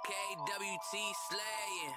KWT slaying.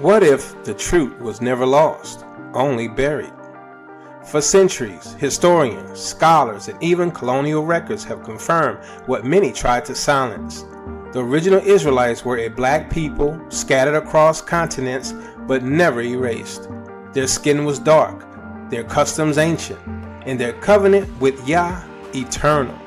What if the truth was never lost, only buried? For centuries, historians, scholars, and even colonial records have confirmed what many tried to silence. The original Israelites were a black people scattered across continents but never erased. Their skin was dark, their customs ancient, and their covenant with Yah eternal.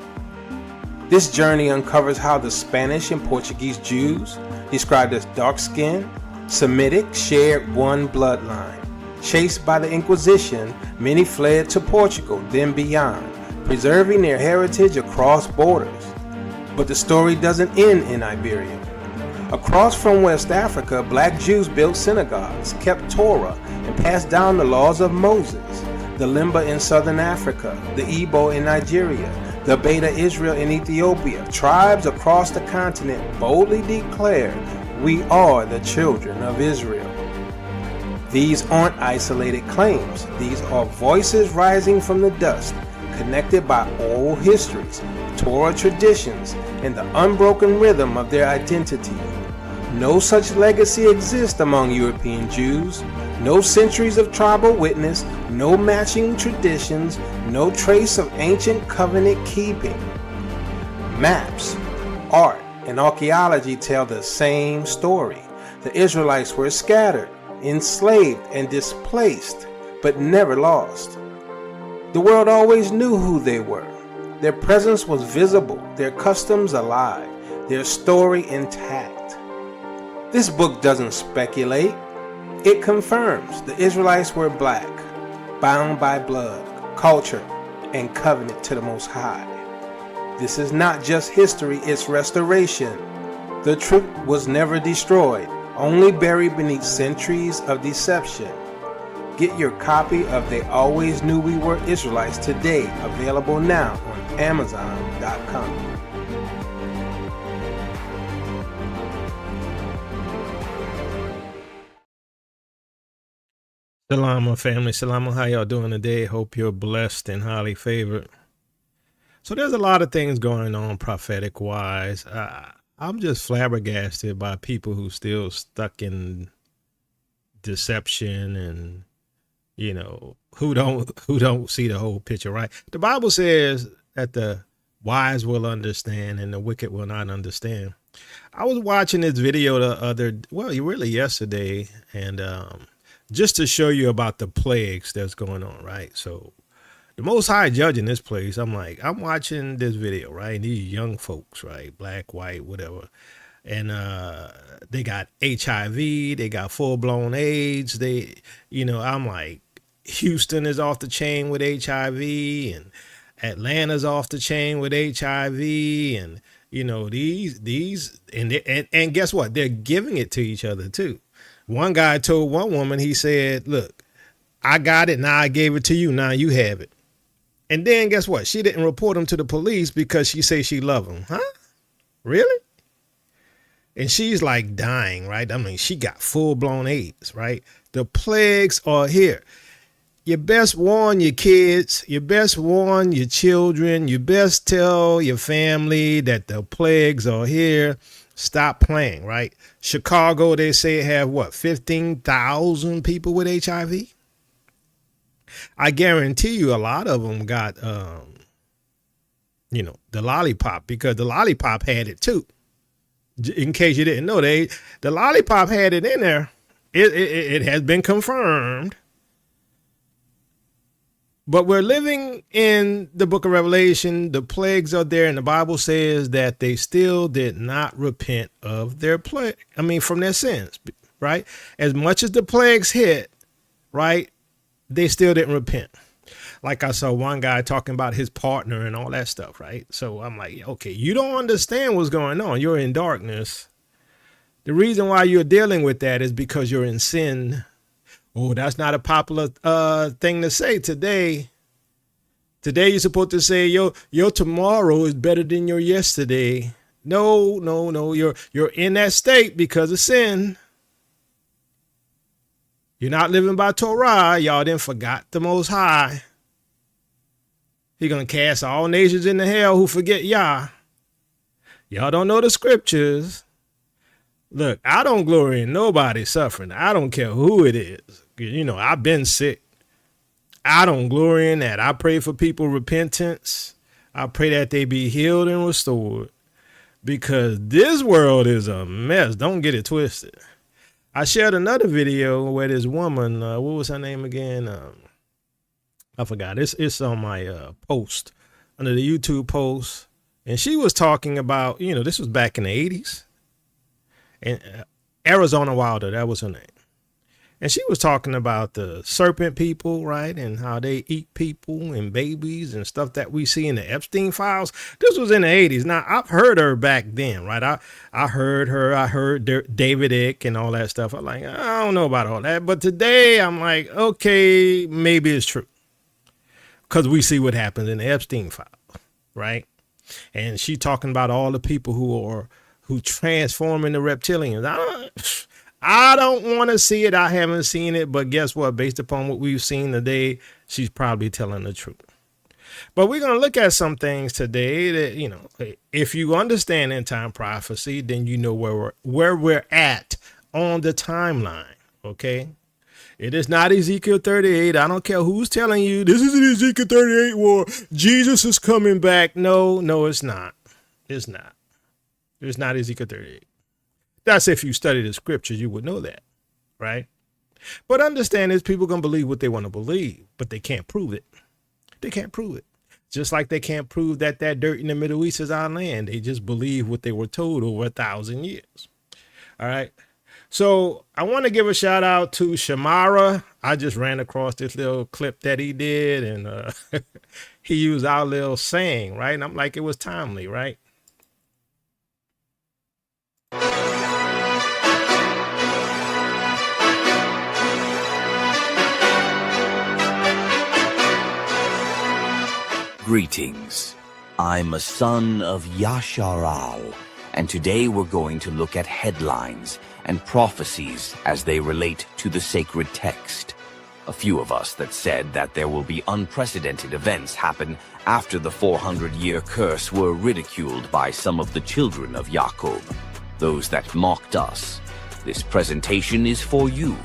This journey uncovers how the Spanish and Portuguese Jews, described as dark-skinned, Semitic, shared one bloodline. Chased by the Inquisition, many fled to Portugal, then beyond, preserving their heritage across borders. But the story doesn't end in Iberia. Across from West Africa, black Jews built synagogues, kept Torah, and passed down the laws of Moses. The Limba in southern Africa, the Igbo in Nigeria, the Beta Israel in Ethiopia, tribes across the continent boldly declared, "We are the children of Israel." These aren't isolated claims. These are voices rising from the dust, connected by oral histories, Torah traditions, and the unbroken rhythm of their identity. No such legacy exists among European Jews. No centuries of tribal witness, no matching traditions, no trace of ancient covenant keeping. Maps, art, and archaeology tell the same story. The Israelites were scattered, enslaved, and displaced, but never lost. The world always knew who they were. Their presence was visible, their customs alive, their story intact. This book doesn't speculate. It confirms the Israelites were black, bound by blood, culture, and covenant to the Most High. This is not just history, it's restoration. The truth was never destroyed, only buried beneath centuries of deception. Get your copy of They Always Knew We Were Israelites today, available now on Amazon.com. Shalom, my family. Shalom, how y'all doing today? Hope you're blessed and highly favored. So there's a lot of things going on prophetic wise. I'm just flabbergasted by people who still stuck in deception and, you know, who don't see the whole picture, right? The Bible says that the wise will understand and the wicked will not understand. I was watching this video yesterday, and just to show you about the plagues that's going on, right? So the Most High judging this place, I'm watching this video, right? These young folks, right? Black, white, whatever. And they got HIV, they got full-blown AIDS. I'm like, Houston is off the chain with HIV, and Atlanta's off the chain with HIV, and and guess what? They're giving it to each other too. One guy told one woman, he said, "Look, I got it, now I gave it to you, now you have it." And then guess what? She didn't report him to the police because she says she loved him. Huh? Really? And she's like dying, right? I mean, she got full-blown AIDS, right? The plagues are here. You best warn your kids. You best warn your children. You best tell your family that the plagues are here. Stop playing, right? Chicago, they say have 15,000 people with HIV? I guarantee you a lot of them got, the lollipop, because the lollipop had it too. In case you didn't know, the lollipop had it in there. It has been confirmed. But we're living in the book of Revelation. The plagues are there, and the Bible says that they still did not repent of their from their sins, right? As much as the plagues hit, right, they still didn't repent. Like I saw one guy talking about his partner and all that stuff, right? So I'm like, okay, you don't understand what's going on. You're in darkness. The reason why you're dealing with that is because you're in sin. Oh, that's not a popular thing to say today. Today you're supposed to say your tomorrow is better than your yesterday. No. You're in that state because of sin. You're not living by Torah. Y'all then forgot the Most High. He's going to cast all nations into hell who forget Yah. Y'all don't know the scriptures. Look, I don't glory in nobody suffering. I don't care who it is. You know, I've been sick. I don't glory in that. I pray for people repentance. I pray that they be healed and restored, because this world is a mess. Don't get it twisted. I shared another video where this woman, what was her name again? I forgot. It's on my post, under the YouTube post. And she was talking about, you know, this was back in the 80s. And Arizona Wilder, that was her name. And she was talking about the serpent people, right? And how they eat people and babies and stuff that we see in the Epstein files. This was in the 80s. Now, I've heard her back then, right? I heard her. I heard David Icke and all that stuff. I'm like, I don't know about all that. But today I'm like, okay, maybe it's true. Because we see what happens in the Epstein file, right? And she talking about all the people who transform into reptilians. I don't want to see it. I haven't seen it. But guess what? Based upon what we've seen today, she's probably telling the truth. But we're going to look at some things today that, you know, if you understand end time prophecy, then you know where we're at on the timeline, okay? It is not Ezekiel 38. I don't care who's telling you this isn't Ezekiel 38 war. Jesus is coming back. No, it's not. It's not. It's not Ezekiel 38. That's if you study the scriptures, you would know that, right? But understand is people going to believe what they want to believe, but they can't prove it. They can't prove it. Just like they can't prove that dirt in the Middle East is our land. They just believe what they were told over 1,000 years. All right. So I want to give a shout out to Shamara. I just ran across this little clip that he did, and he used our little saying, right? And I'm like, it was timely, right? Greetings. I'm a son of Yasharal, and today we're going to look at headlines and prophecies as they relate to the sacred text. A few of us that said that there will be unprecedented events happen after the 400-year curse were ridiculed by some of the children of Jacob, those that mocked us. This presentation is for you.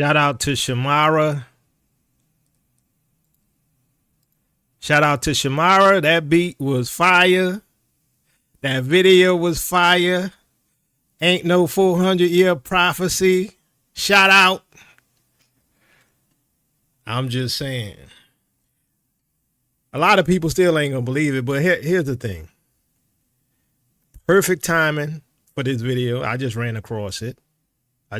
Shout out to Shamara. Shout out to Shamara. That beat was fire. That video was fire. Ain't no 400-year prophecy. Shout out. I'm just saying. A lot of people still ain't gonna believe it, but here's the thing. Perfect timing for this video. I just ran across it. I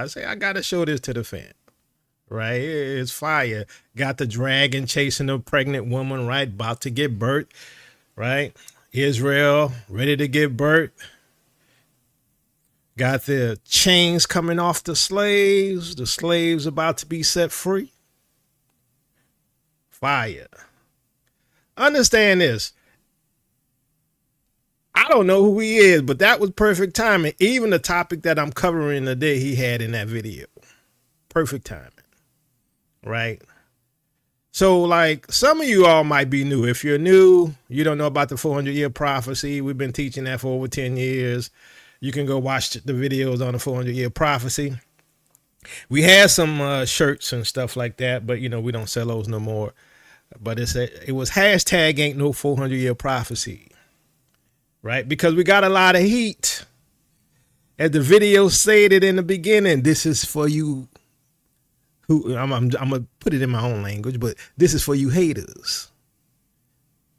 say, I gotta show this to the fan. Right? It's fire. Got the dragon chasing a pregnant woman, right? About to give birth, right? Israel ready to give birth. Got the chains coming off the slaves about to be set free. Fire. Understand this. I don't know who he is, but that was perfect timing. Even the topic that I'm covering today, he had in that video. Perfect timing. Right? So, like, some of you all might be new. If you're new, you don't know about the 400-year prophecy. We've been teaching that for over 10 years. You can go watch the videos on the 400-year prophecy. We had some shirts and stuff like that, but, you know, we don't sell those no more. But it was hashtag ain't no 400-year prophecy. Right? Because we got a lot of heat. As the video stated in the beginning, this is for you who I'm gonna put it in my own language, but this is for you haters.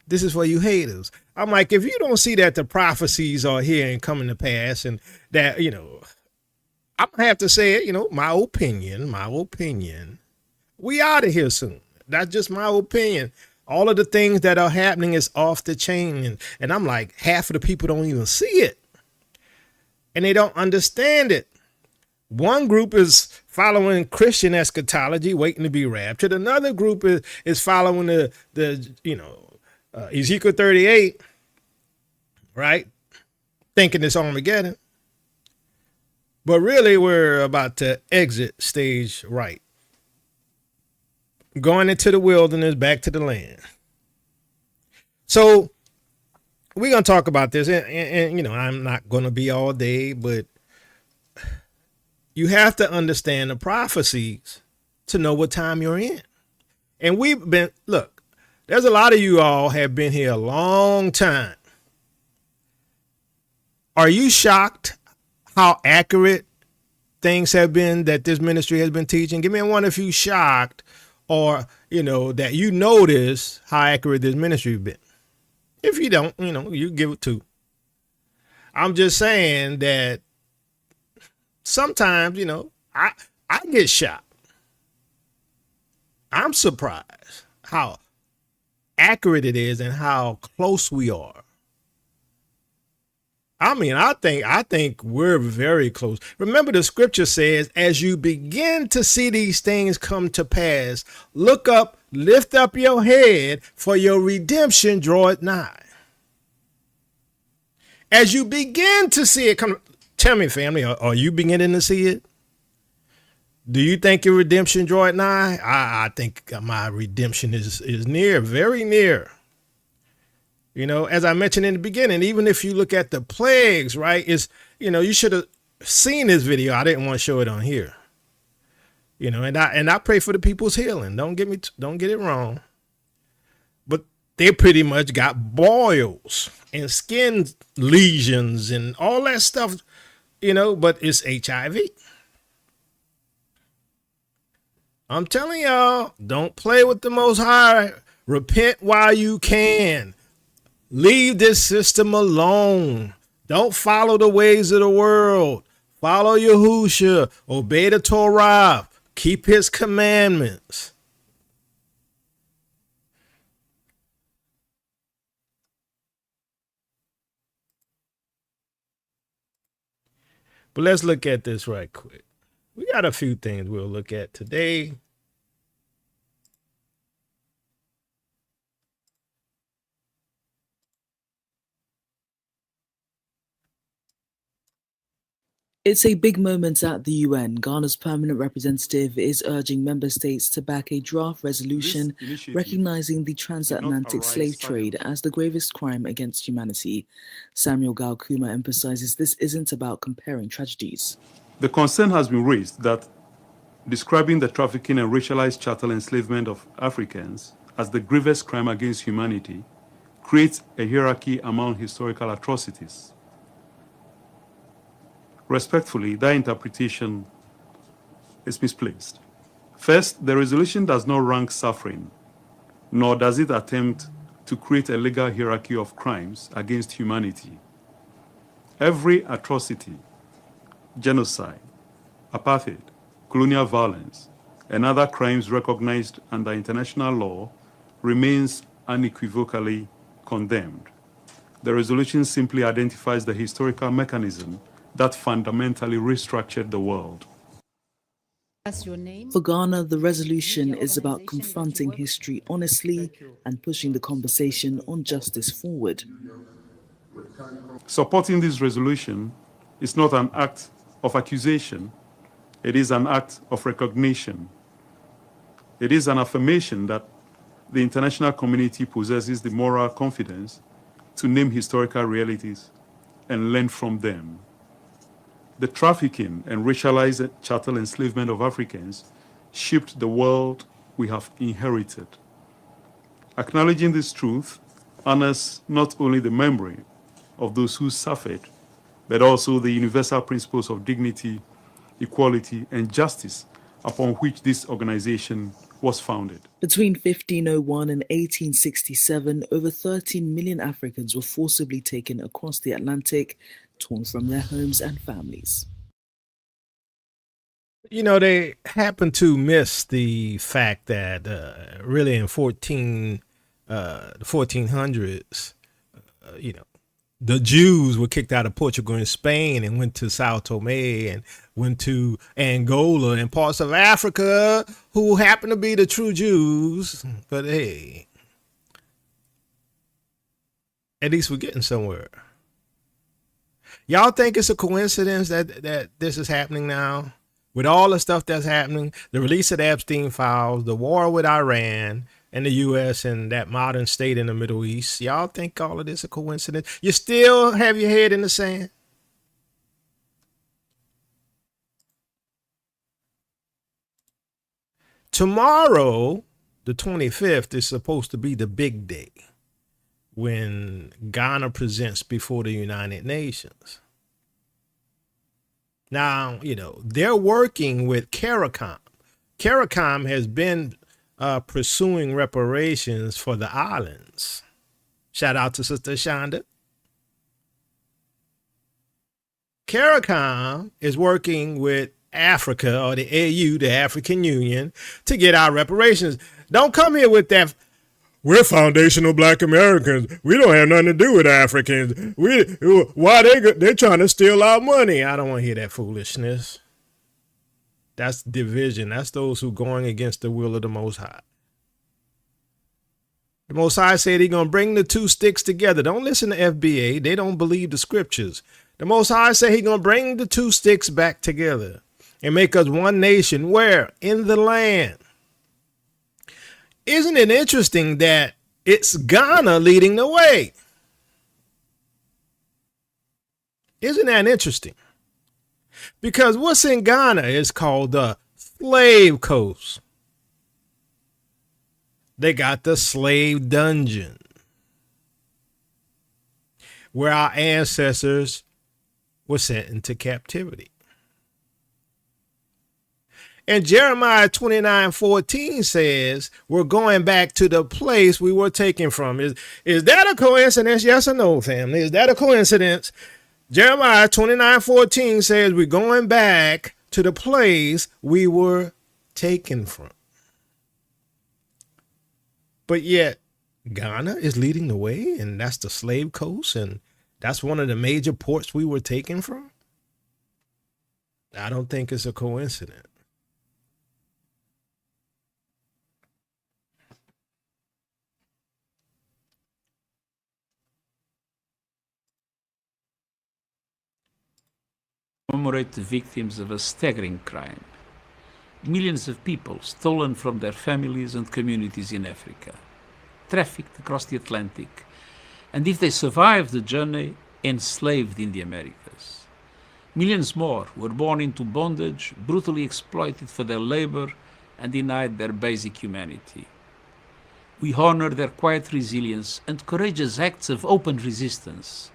This is for you haters. I'm like, if you don't see that the prophecies are here and coming to pass, and that, you know, I'm gonna have to say it, you know, my opinion, we out of here soon. That's just my opinion. All of the things that are happening is off the chain. And I'm like, half of the people don't even see it. And they don't understand it. One group is following Christian eschatology, waiting to be raptured. Another group is following the Ezekiel 38, right? Thinking it's Armageddon. But really, we're about to exit stage right. Going into the wilderness, back to the land. So we're going to talk about this. And, you know, I'm not going to be all day, but you have to understand the prophecies to know what time you're in. And look, there's a lot of you all have been here a long time. Are you shocked how accurate things have been that this ministry has been teaching? Give me one if you shocked, or, you know, that you notice how accurate this ministry has been. If you don't, you know, you give it 2. I'm just saying that sometimes, you know, I get shocked. I'm surprised how accurate it is and how close we are. I mean, I think we're very close. Remember, the scripture says, as you begin to see these things come to pass, look up, lift up your head, for your redemption draweth nigh. As you begin to see it come, tell me, family, are you beginning to see it? Do you think your redemption draweth nigh? I think my redemption is near, very near. You know, as I mentioned in the beginning, even if you look at the plagues, right, is, you know, you should have seen this video. I didn't want to show it on here. You know, and I pray for the people's healing. Don't get it wrong. But they pretty much got boils and skin lesions and all that stuff, you know, but it's HIV. I'm telling y'all, don't play with the Most High. Repent while you can. Leave this system alone. Don't follow the ways of the world. Follow Yahushua. Obey the Torah. Keep his commandments. But let's look at this right quick. We got a few things we'll look at today. It's a big moment at the UN. Ghana's permanent representative is urging member states to back a draft resolution recognizing the transatlantic slave trade as the gravest crime against humanity. Samuel Gaukuma emphasizes this isn't about comparing tragedies. The concern has been raised that describing the trafficking and racialized chattel enslavement of Africans as the grievous crime against humanity, creates a hierarchy among historical atrocities. Respectfully, that interpretation is misplaced. First, the resolution does not rank suffering, nor does it attempt to create a legal hierarchy of crimes against humanity. Every atrocity, genocide, apartheid, colonial violence, and other crimes recognized under international law remains unequivocally condemned. The resolution simply identifies the historical mechanism that fundamentally restructured the world. For Ghana, the resolution is about confronting history honestly and pushing the conversation on justice forward. Supporting this resolution is not an act of accusation, it is an act of recognition. It is an affirmation that the international community possesses the moral confidence to name historical realities and learn from them. The trafficking and racialized chattel enslavement of Africans shaped the world we have inherited. Acknowledging this truth honors not only the memory of those who suffered, but also the universal principles of dignity, equality, and justice upon which this organization was founded. Between 1501 and 1867, over 13 million Africans were forcibly taken across the Atlantic, torn from their homes and families. You know, they happen to miss the fact that really in the 1400s, you know, the Jews were kicked out of Portugal and Spain and went to Sao Tome and went to Angola and parts of Africa, who happen to be the true Jews. But hey, at least we're getting somewhere. Y'all think it's a coincidence that this is happening now? With all the stuff that's happening, the release of the Epstein files, the war with Iran and the U.S. and that modern state in the Middle East, y'all think all of this is a coincidence? You still have your head in the sand? Tomorrow, the 25th, is supposed to be the big day when Ghana presents before the United Nations. Now, you know, they're working with CARICOM. CARICOM has been pursuing reparations for the islands. Shout out to Sister Shonda. CARICOM is working with Africa, or the AU, the African Union, to get our reparations. Don't come here with that, we're foundational Black Americans, we don't have nothing to do with Africans. Why they're trying to steal our money? I don't want to hear that foolishness. That's division. That's those who going against the will of the Most High. The Most High said he's going to bring the two sticks together. Don't listen to FBA. They don't believe the scriptures. The Most High said he's going to bring the two sticks back together and make us one nation. Where? In the land. Isn't it interesting that it's Ghana leading the way? Isn't that interesting? Because what's in Ghana is called the Slave Coast. They got the slave dungeon, where our ancestors were sent into captivity. And Jeremiah 29:14 says, we're going back to the place we were taken from. Is that a coincidence? Yes or no, family? Is that a coincidence? Jeremiah 29:14 says we're going back to the place we were taken from. But yet, Ghana is leading the way, and that's the slave coast, and that's one of the major ports we were taken from. I don't think it's a coincidence. Commemorate the victims of a staggering crime. Millions of people stolen from their families and communities in Africa, trafficked across the Atlantic, and if they survived the journey, enslaved in the Americas. Millions more were born into bondage, brutally exploited for their labor, and denied their basic humanity. We honor their quiet resilience and courageous acts of open resistance.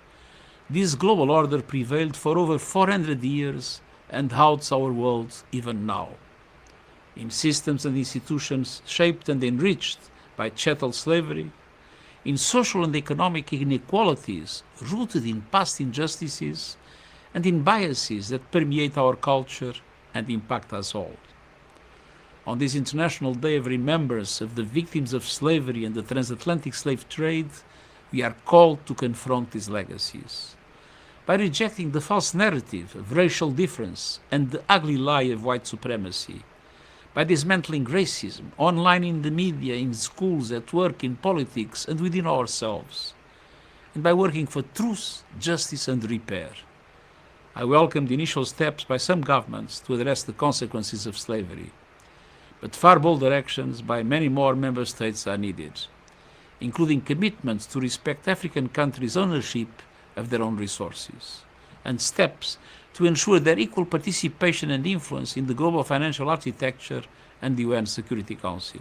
This global order prevailed for over 400 years and haunts our world even now. In systems and institutions shaped and enriched by chattel slavery, in social and economic inequalities rooted in past injustices, and in biases that permeate our culture and impact us all. On this International Day of Remembrance of the victims of slavery and the transatlantic slave trade, we are called to confront these legacies. By rejecting the false narrative of racial difference and the ugly lie of white supremacy, by dismantling racism online, in the media, in schools, at work, in politics, and within ourselves, and by working for truth, justice, and repair. I welcome the initial steps by some governments to address the consequences of slavery, but far bolder actions by many more member states are needed, including commitments to respect African countries' ownership of their own resources, and steps to ensure their equal participation and influence in the global financial architecture and the UN Security Council.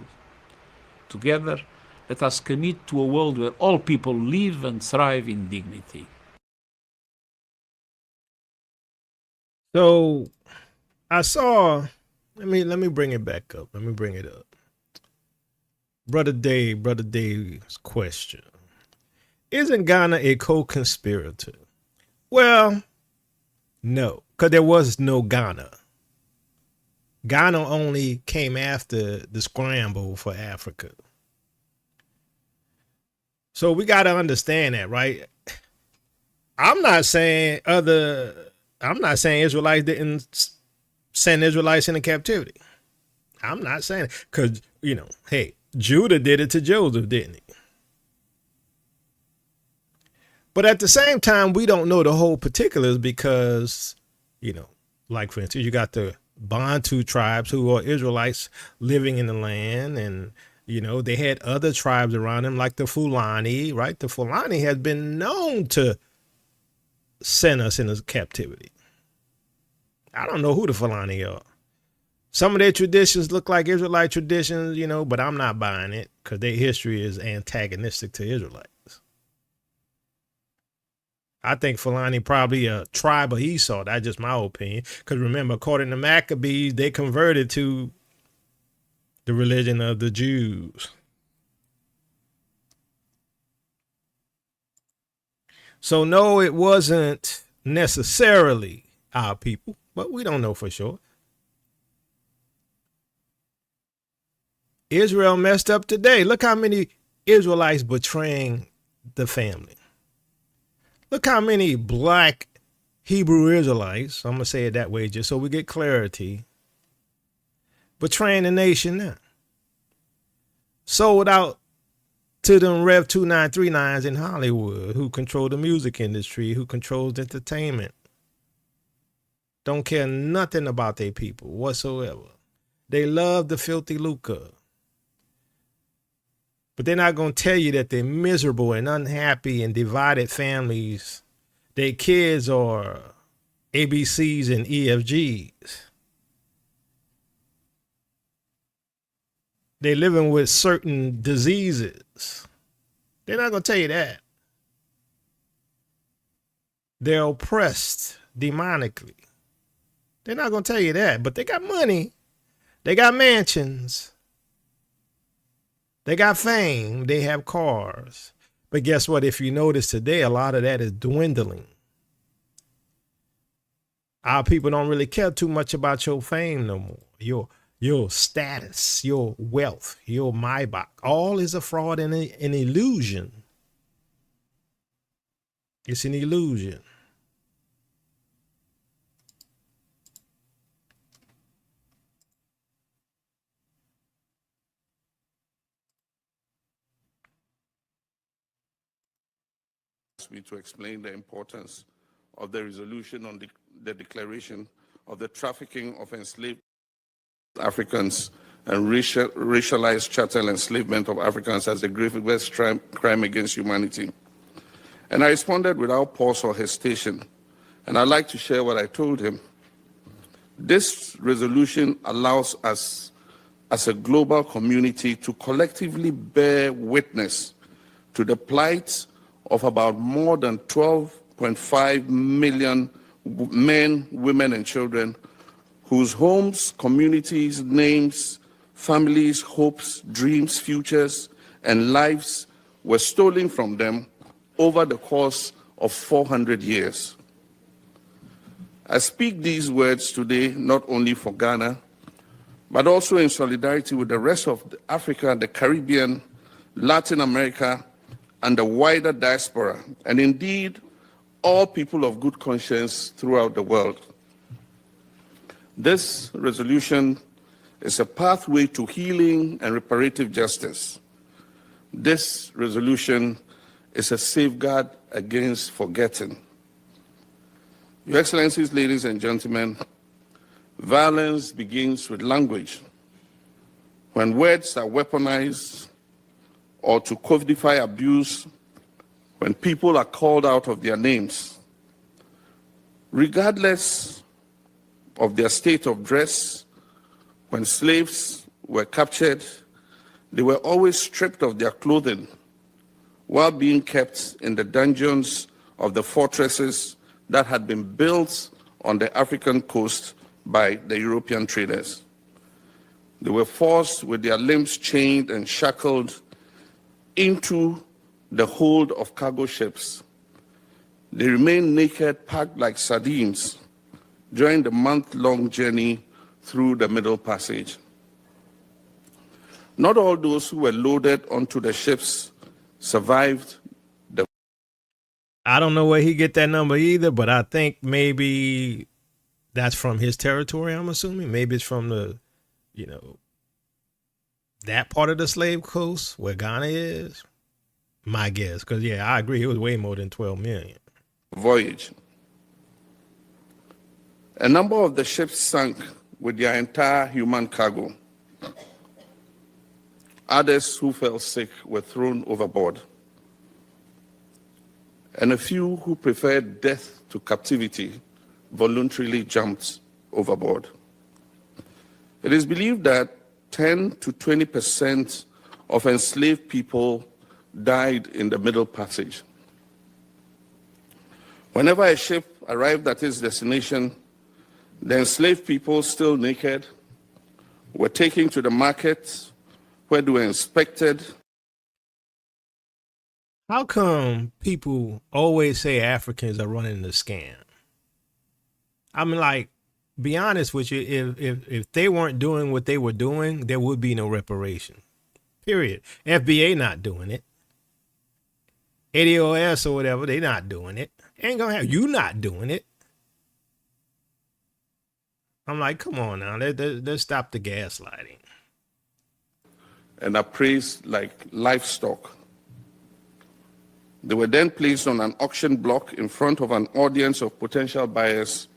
Together, let us commit to a world where all people live and thrive in dignity. So I saw, let me bring it back up. Let me bring it up. Brother Dave's question. Isn't Ghana a co-conspirator? Well, no, because there was no Ghana. Ghana only came after the scramble for Africa. So we got to understand that, right? I'm not saying Israelites didn't send Israelites into captivity. I'm not saying it because, hey, Judah did it to Joseph, didn't he? But at the same time, we don't know the whole particulars because, like for instance, you got the Bantu tribes who are Israelites living in the land, and, they had other tribes around them like the Fulani, right? The Fulani has been known to send us into captivity. I don't know who the Fulani are. Some of their traditions look like Israelite traditions, but I'm not buying it because their history is antagonistic to Israelites. I think Fulani probably a tribe of Esau. That's just my opinion. Because remember, according to Maccabees, they converted to the religion of the Jews. So no, it wasn't necessarily our people, but we don't know for sure. Israel messed up today. Look how many Israelites betraying the family. Look how many black Hebrew Israelites, I'm going to say it that way just so we get clarity, betraying the nation now. Sold out to them Rev 2939s in Hollywood who control the music industry, who controls entertainment. Don't care nothing about their people whatsoever. They love the filthy lucre. But they're not going to tell you that they're miserable and unhappy and divided families. Their kids are ABCs and EFGs. They're living with certain diseases. They're not going to tell you that. They're oppressed demonically. They're not going to tell you that, but they got money. They got mansions. They got fame. They have cars. But guess what? If you notice today, a lot of that is dwindling. Our people don't really care too much about your fame no more. Your status, your wealth, your Maybach. All is a fraud and an illusion. It's an illusion. Me to explain the importance of the resolution on the declaration of the trafficking of enslaved Africans and racialized chattel enslavement of Africans as the gravest crime against humanity. And I responded without pause or hesitation And I'd like to share what I told him. This resolution allows us as a global community to collectively bear witness to the plight of about more than 12.5 million men, women, and children whose homes, communities, names, families, hopes, dreams, futures, and lives were stolen from them over the course of 400 years. I speak these words today not only for Ghana, but also in solidarity with the rest of Africa, the Caribbean, Latin America, and the wider diaspora, and indeed all people of good conscience throughout the world. This resolution is a pathway to healing and reparative justice. This resolution is a safeguard against forgetting. Your Excellencies, ladies and gentlemen, violence begins with language. When words are weaponized or to codify abuse, when people are called out of their names, regardless of their state of dress, when slaves were captured, they were always stripped of their clothing while being kept in the dungeons of the fortresses that had been built on the African coast by the European traders. They were forced with their limbs chained and shackled into the hold of cargo ships. They remained naked, packed like sardines during the month-long journey through the Middle Passage. Not all those who were loaded onto the ships survived the... I don't know where he get that number either, but I think maybe that's from his territory, I'm assuming. Maybe it's from the, that part of the slave coast where Ghana is. My guess, because, yeah, I agree. It was way more than 12 million. voyage. A number of the ships sank with their entire human cargo. Others who fell sick were thrown overboard. And a few who preferred death to captivity voluntarily jumped overboard. It is believed that 10 to 20% of enslaved people died in the Middle Passage. Whenever a ship arrived at its destination, the enslaved people, still naked, were taken to the market where they were inspected. How come people always say Africans are running the scam? I mean, like, be honest with you, if they weren't doing what they were doing, there would be no reparation. Period. FBA not doing it. ADOS or whatever, they not doing it. Ain't gonna have you not doing it. I'm like, come on now, let's stop the gaslighting. And appraised like livestock. They were then placed on an auction block in front of an audience of potential buyers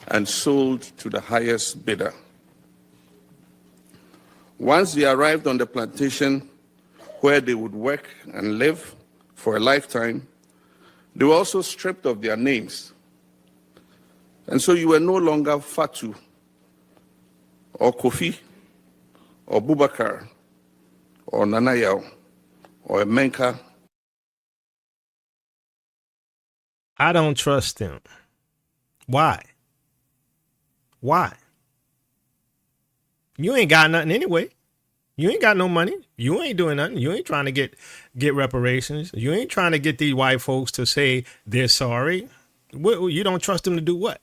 and sold to the highest bidder. Once they arrived on the plantation where they would work and live for a lifetime, they were also stripped of their names. And so you were no longer Fatu or Kofi or Bubakar or Nanayao or Menka. I don't trust them. Why? Why? You ain't got nothing anyway. You ain't got no money. You ain't doing nothing. You ain't trying to get reparations. You ain't trying to get these white folks to say they're sorry. You don't trust them to do what?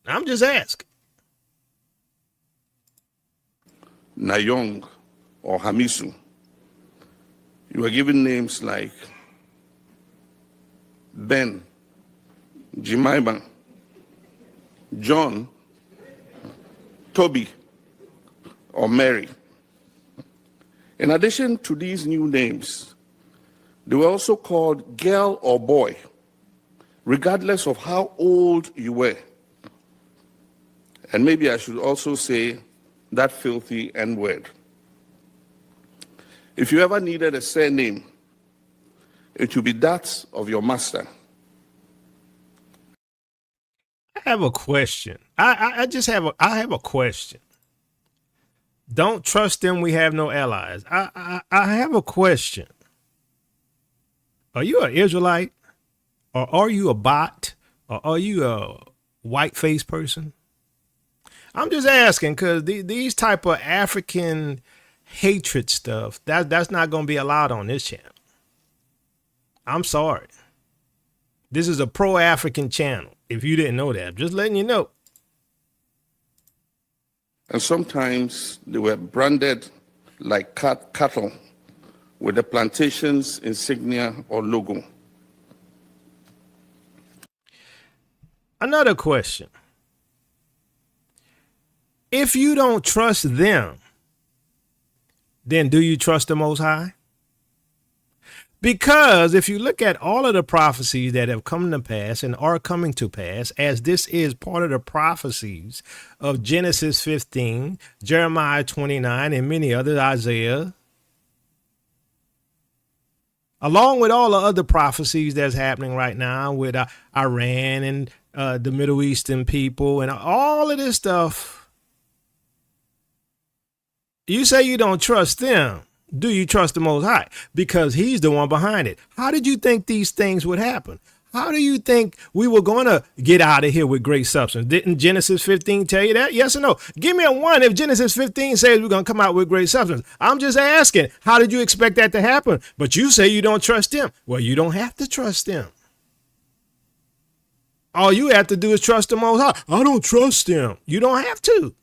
I'm just asking. Nayong or Hamisu. You were given names like Ben, Jemima, John, Toby, or Mary. In addition to these new names, they were also called girl or boy, regardless of how old you were. And maybe I should also say that filthy N-word. If you ever needed a surname, it would be that of your master. have a question. I have a question. Don't trust them. We have no allies. I have a question. Are you an Israelite, or are you a bot, or are you a white face person? I'm just asking because these type of African hatred stuff, that's not going to be allowed on this channel. I'm sorry. This is a pro-African channel. If you didn't know that, I'm just letting you know. And sometimes they were branded like cattle with the plantation's insignia or logo. Another question. If you don't trust them, then do you trust the Most High? Because if you look at all of the prophecies that have come to pass and are coming to pass, as this is part of the prophecies of Genesis 15, Jeremiah 29, and many others, Isaiah, along with all the other prophecies that's happening right now with Iran and the Middle Eastern people and all of this stuff, you say you don't trust them. Do you trust the Most High? Because he's the one behind it. How did you think these things would happen? How do you think we were going to get out of here with great substance? Didn't Genesis 15 tell you that? Yes or no? Give me a one if Genesis 15 says we're going to come out with great substance. I'm just asking, how did you expect that to happen? But you say you don't trust them. Well, you don't have to trust them. All you have to do is trust the Most High. I don't trust them. You don't have to.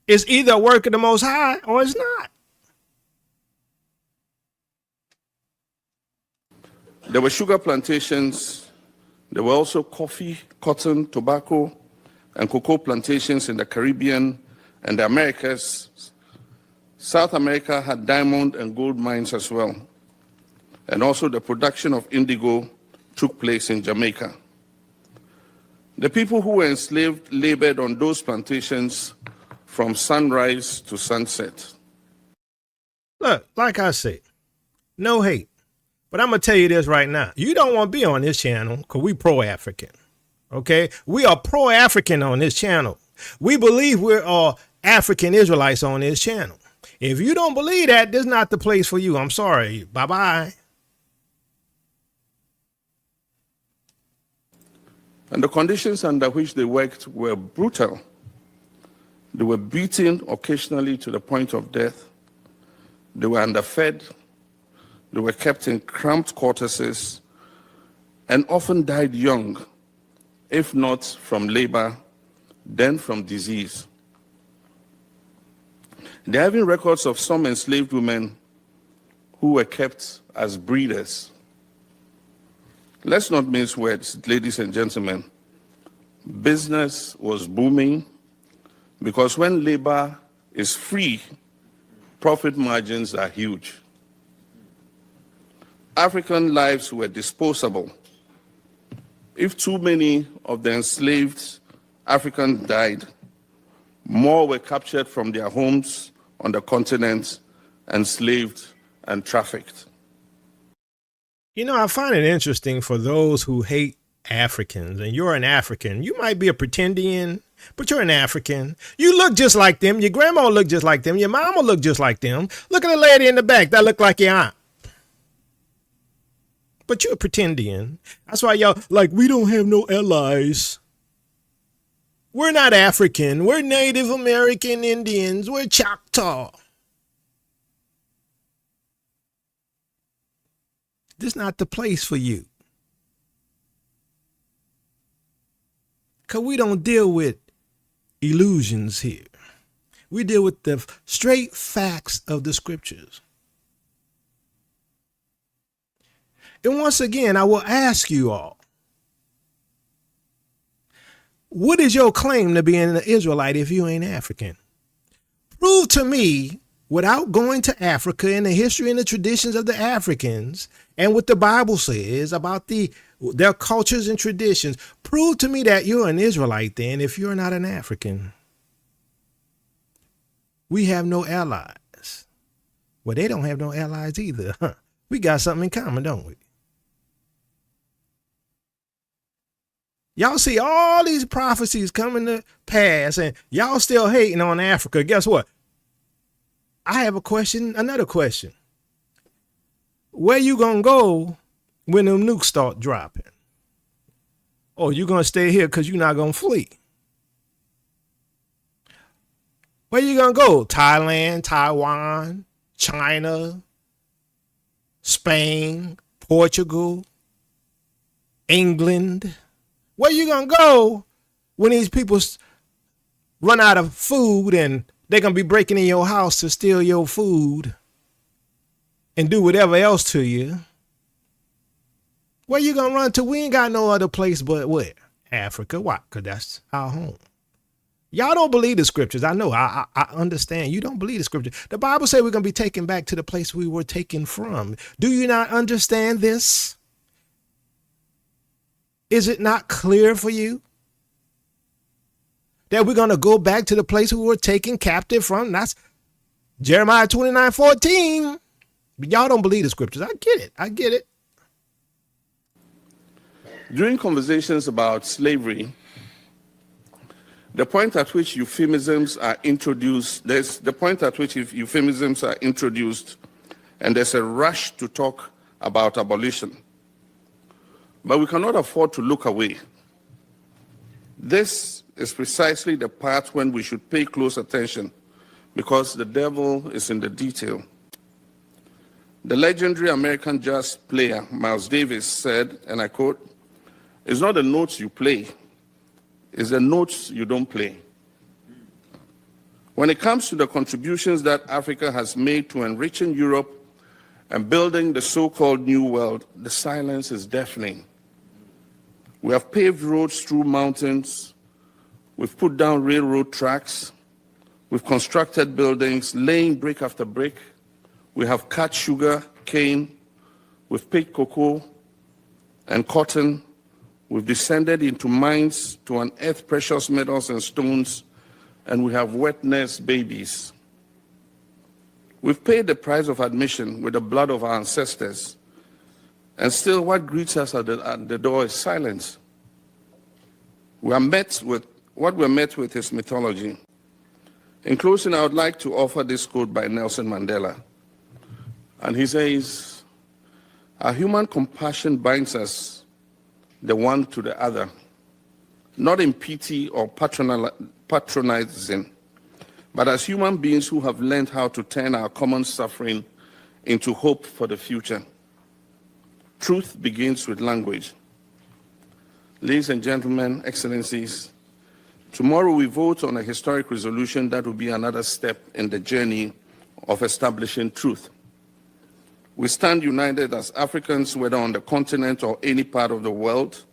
It's either a work of the Most High or it's not. There were sugar plantations. There were also coffee, cotton, tobacco, and cocoa plantations in the Caribbean and the Americas. South America had diamond and gold mines as well. And also the production of indigo took place in Jamaica. The people who were enslaved labored on those plantations from sunrise to sunset. Look, like I said, no hate. But I'm going to tell you this right now. You don't want to be on this channel because we pro-African. Okay? We are pro-African on this channel. We believe we're all African Israelites on this channel. If you don't believe that, this is not the place for you. I'm sorry. Bye-bye. And the conditions under which they worked were brutal. They were beaten occasionally to the point of death. They were underfed. They were kept in cramped quarters and often died young, if not from labor, then from disease. There are even records of some enslaved women who were kept as breeders. Let's not mince words, ladies and gentlemen. Business was booming because when labor is free, profit margins are huge. African lives were disposable. If too many of the enslaved Africans died, more were captured from their homes on the continent, enslaved and trafficked. You know, I find it interesting for those who hate Africans, and you're an African. You might be a pretendian, but you're an African. You look just like them. Your grandma looked just like them. Your mama looked just like them. Look at the lady in the back. That looked like your aunt. But you're a pretendian. That's why y'all like, we don't have no allies. We're not African. We're Native American Indians. We're Choctaw. This is not the place for you. Because we don't deal with illusions here. We deal with the straight facts of the scriptures. And once again, I will ask you all, what is your claim to being an Israelite if you ain't African? Prove to me, without going to Africa and the history and the traditions of the Africans and what the Bible says about their cultures and traditions, prove to me that you're an Israelite then if you're not an African. We have no allies. Well, they don't have no allies either. Huh? We got something in common, don't we? Y'all see all these prophecies coming to pass, and y'all still hating on Africa. Guess what? I have a question, another question. Where you gonna go when them nukes start dropping? Or you gonna stay here because you're not gonna flee? Where you gonna go? Thailand, Taiwan, China, Spain, Portugal, England? Where you gonna go when these people run out of food and they're gonna be breaking in your house to steal your food and do whatever else to you? Where you gonna run to? We ain't got no other place but where? Africa. Why? Because that's our home. Y'all don't believe the scriptures. I know. I understand. You don't believe the scriptures. The Bible says we're gonna be taken back to the place we were taken from. Do you not understand this? Is it not clear for you that we're going to go back to the place we were taken captive from? That's Jeremiah 29:14. But y'all don't believe the scriptures. I get it. I get it. During conversations about slavery, the point at which euphemisms are introduced, and there's a rush to talk about abolition. But we cannot afford to look away. This is precisely the part when we should pay close attention, because the devil is in the detail. The legendary American jazz player Miles Davis said, and I quote, "It's not the notes you play, it's the notes you don't play." When it comes to the contributions that Africa has made to enriching Europe and building the so-called New World, the silence is deafening. We have paved roads through mountains, we've put down railroad tracks, we've constructed buildings, laying brick after brick, we have cut sugar, cane, we've picked cocoa and cotton, we've descended into mines to unearth precious metals and stones, and we have wet nurse babies. We've paid the price of admission with the blood of our ancestors, and still what greets us at the door is silence. What we're met with is mythology. In closing, I would like to offer this quote by Nelson Mandela. And he says, "Our human compassion binds us the one to the other, not in pity or patronizing, but as human beings who have learned how to turn our common suffering into hope for the future. Truth begins with language." Ladies and gentlemen, excellencies, tomorrow we vote on a historic resolution that will be another step in the journey of establishing truth. We stand united as Africans, whether on the continent or any part of the world,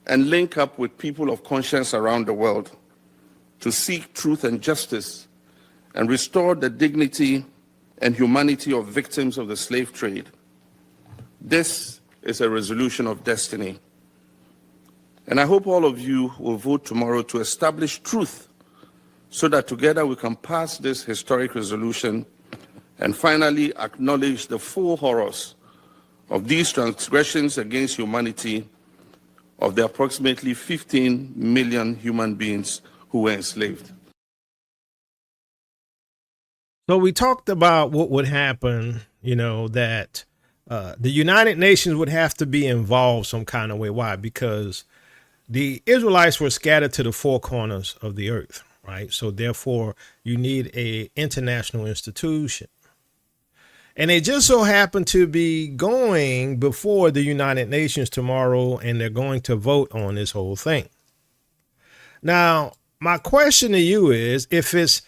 and link up with people of conscience around the world to seek truth and justice and restore the dignity and humanity of victims of the slave trade. This is a resolution of destiny. And I hope all of you will vote tomorrow to establish truth so that together we can pass this historic resolution and finally acknowledge the full horrors of these transgressions against humanity of the approximately 15 million human beings who were enslaved. So we talked about what would happen, that the United Nations would have to be involved some kind of way. Why? Because the Israelites were scattered to the four corners of the earth, right? So therefore, you need a international institution. And they just so happen to be going before the United Nations tomorrow, and they're going to vote on this whole thing. Now, my question to you is, if it's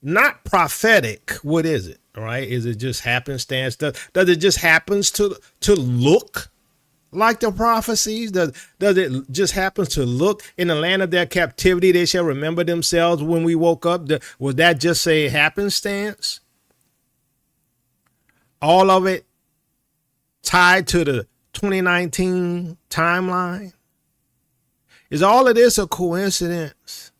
not prophetic, what is it? All right. Is it just happenstance? Does it just happens to look like the prophecies? Does it just happens to look in the land of their captivity? They shall remember themselves when we woke up. Would that just say happenstance? All of it tied to the 2019 timeline? Is all of this a coincidence?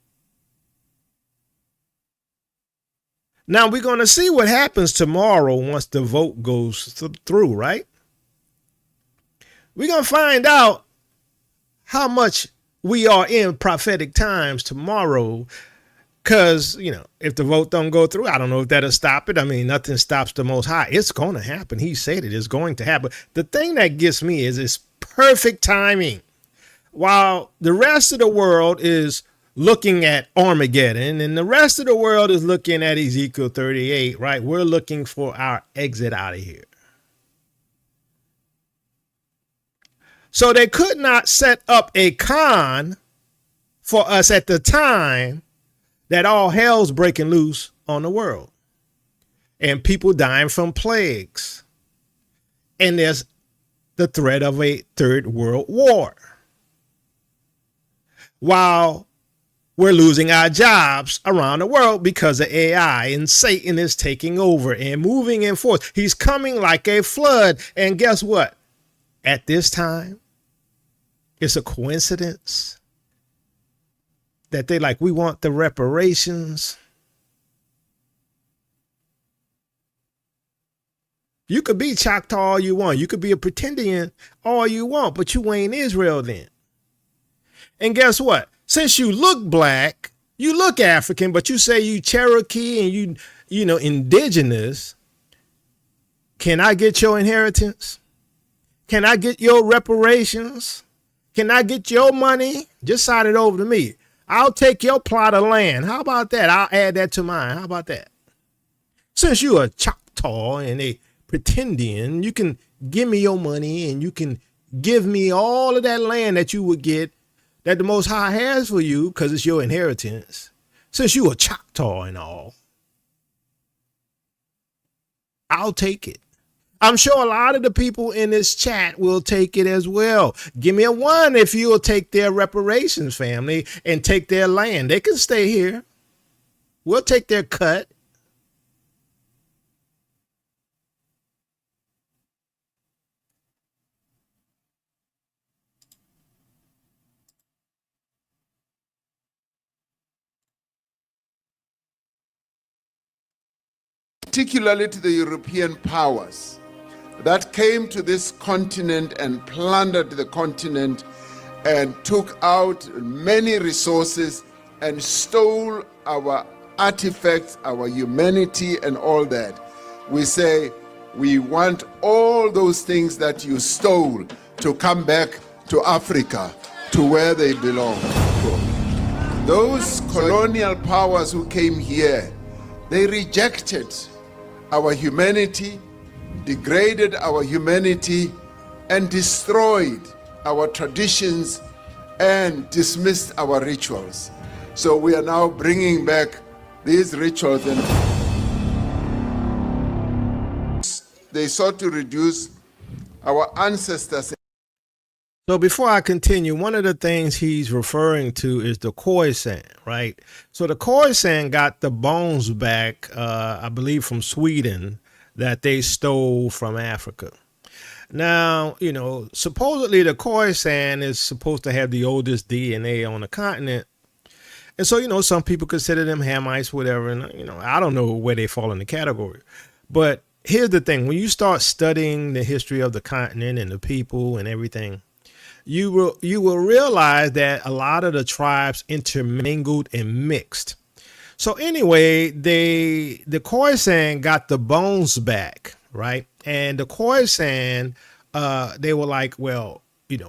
Now we're going to see what happens tomorrow once the vote goes through, right? We're going to find out how much we are in prophetic times tomorrow. Because, if the vote don't go through, I don't know if that'll stop it. I mean, nothing stops the Most High. It's going to happen. He said it is going to happen. The thing that gets me is it's perfect timing. While the rest of the world is looking at Armageddon and the rest of the world is looking at Ezekiel 38, right? We're looking for our exit out of here. So they could not set up a con for us at the time that all hell's breaking loose on the world and people dying from plagues. And there's the threat of a third world war. While we're losing our jobs around the world because of AI and Satan is taking over and moving in force. He's coming like a flood. And guess what? At this time, it's a coincidence that they we want the reparations. You could be Choctaw all you want. You could be a pretendian all you want, but you ain't Israel then. And guess what? Since you look black, you look African, but you say you Cherokee and you indigenous, can I get your inheritance? Can I get your reparations? Can I get your money? Just sign it over to me. I'll take your plot of land. How about that? I'll add that to mine. How about that? Since you're a Choctaw and a pretendian, you can give me your money and you can give me all of that land that you would get that the Most High has for you because it's your inheritance. Since you're a Choctaw and all, I'll take it. I'm sure a lot of the people in this chat will take it as well. Give me a 1 if you'll take their reparations, family, and take their land. They can stay here. We'll take their cut. Particularly to the European powers that came to this continent and plundered the continent and took out many resources and stole our artifacts, our humanity and all that. We say we want all those things that you stole to come back to Africa, to where they belong. Those colonial powers who came here, they rejected our humanity, degraded our humanity, and destroyed our traditions and dismissed our rituals. So we are now bringing back these rituals, and they sought to reduce our ancestors. So before I continue, one of the things he's referring to is the Khoisan, right? So the Khoisan got the bones back, I believe, from Sweden that they stole from Africa. Now, supposedly the Khoisan is supposed to have the oldest DNA on the continent. And so, some people consider them Hamites, whatever. And, I don't know where they fall in the category. But here's the thing. When you start studying the history of the continent and the people and everything, you will realize that a lot of the tribes intermingled and mixed. So anyway, the Khoisan got the bones back, right? And the Khoisan, they were like, well,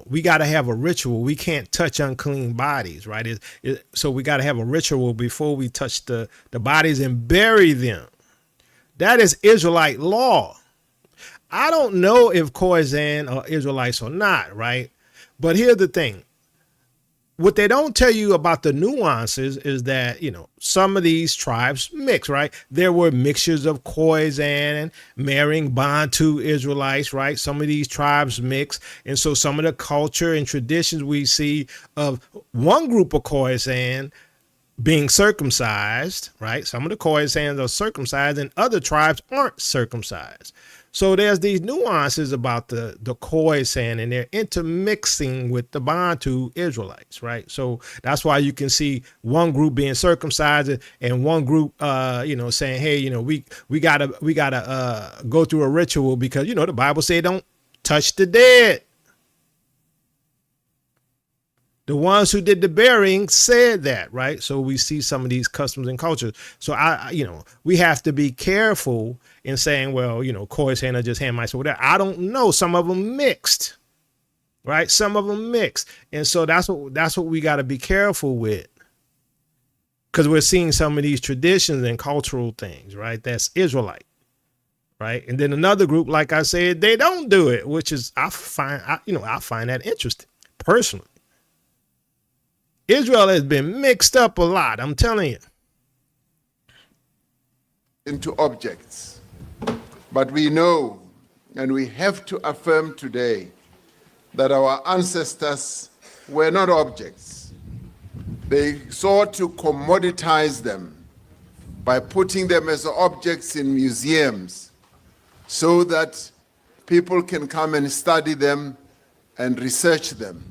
we got to have a ritual. We can't touch unclean bodies, right? So we got to have a ritual before we touch the bodies and bury them. That is Israelite law. I don't know if Khoisan are Israelites or not, right? But here's the thing. What they don't tell you about the nuances is that, some of these tribes mix, right? There were mixtures of Khoisan marrying Bantu Israelites, right? Some of these tribes mix. And so some of the culture and traditions we see of one group of Khoisan being circumcised, right? Some of the Khoisans are circumcised and other tribes aren't circumcised. So there's these nuances about the Khoisan, and they're intermixing with the Bantu Israelites, right? So that's why you can see one group being circumcised and one group, saying, hey, we gotta go through a ritual because, the Bible said don't touch the dead. The ones who did the burying said that, right? So we see some of these customs and cultures. So we have to be careful in saying, well, Koi's hand or just hand mice or whatever. I don't know. Some of them mixed, right? Some of them mixed. And so that's what we got to be careful with. Because we're seeing some of these traditions and cultural things, right? That's Israelite, right? And then another group, like I said, they don't do it, which is I find that interesting personally. Israel has been mixed up a lot, I'm telling you. Into objects. But we know, and we have to affirm today, that our ancestors were not objects. They sought to commoditize them by putting them as objects in museums so that people can come and study them and research them.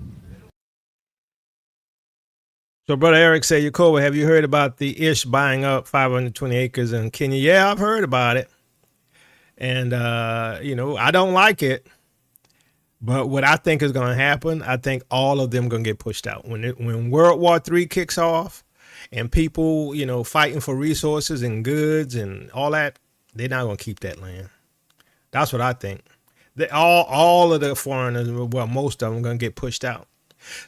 So Brother Eric said, Yakoba, have you heard about the Ish buying up 520 acres in Kenya? Yeah, I've heard about it. And, I don't like it. But what I think is going to happen, I think all of them going to get pushed out. When World War III kicks off and people, fighting for resources and goods and all that, they're not going to keep that land. That's what I think. All of the foreigners, well, most of them are going to get pushed out.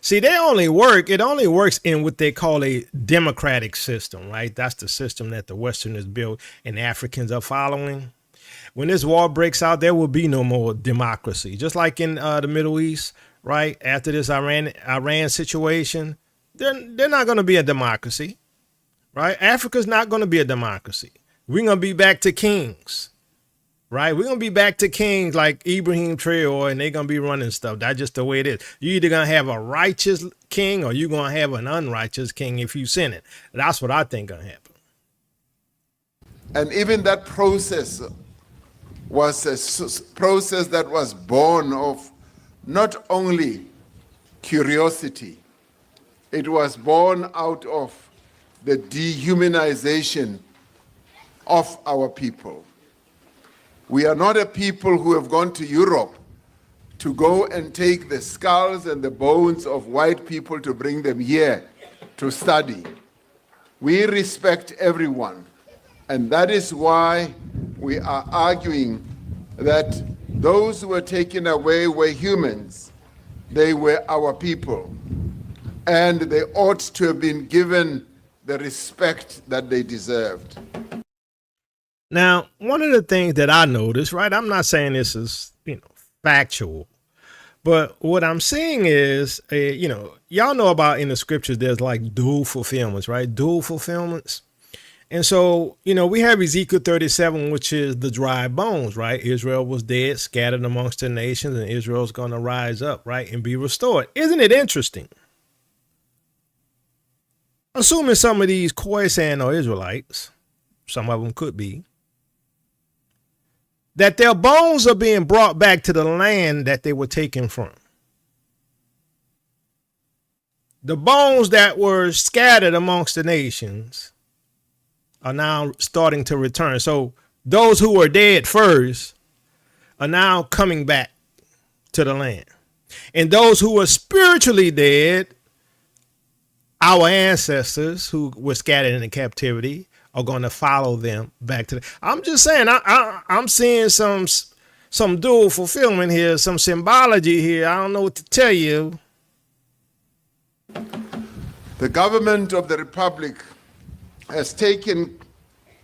See, it only works in what they call a democratic system, right? That's the system that the Westerners built and Africans are following. When this war breaks out, there will be no more democracy. Just like in the Middle East, right? After this Iran situation, they're not going to be a democracy, right? Africa's not going to be a democracy. We're going to be back to kings. Right, we're gonna be back to kings like Ibrahim Traore, and they're gonna be running stuff. That's just the way it is. You're either gonna have a righteous king or you're gonna have an unrighteous king if you sin it. That's what I think gonna happen. And even that process was a process that was born of not only curiosity, it was born out of the dehumanization of our people. We are not a people who have gone to Europe to go and take the skulls and the bones of white people to bring them here to study. We respect everyone, and that is why we are arguing that those who were taken away were humans. They were our people, and they ought to have been given the respect that they deserved. Now, one of the things that I noticed, right, I'm not saying this is, factual, but what I'm seeing is, y'all know about in the scriptures, there's like dual fulfillments, right? Dual fulfillments. And so, we have Ezekiel 37, which is the dry bones, right? Israel was dead, scattered amongst the nations, and Israel's going to rise up, right, and be restored. Isn't it interesting? Assuming some of these Khoisan are Israelites, some of them could be, that their bones are being brought back to the land that they were taken from. The bones that were scattered amongst the nations are now starting to return. So those who were dead first are now coming back to the land. And those who were spiritually dead, our ancestors who were scattered into captivity, are going to follow them back to the. I'm just saying, I'm seeing some dual fulfillment here, some symbology here. I don't know what to tell you. The government of the Republic has taken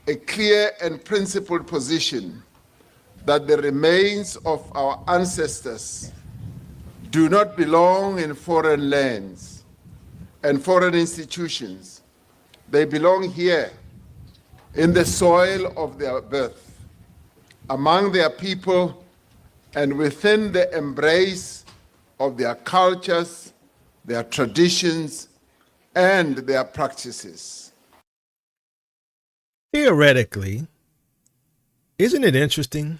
a clear and principled position that the remains of our ancestors do not belong in foreign lands and foreign institutions. They belong here, in the soil of their birth, among their people, and within the embrace of their cultures, their traditions, and their practices. Theoretically, isn't it interesting?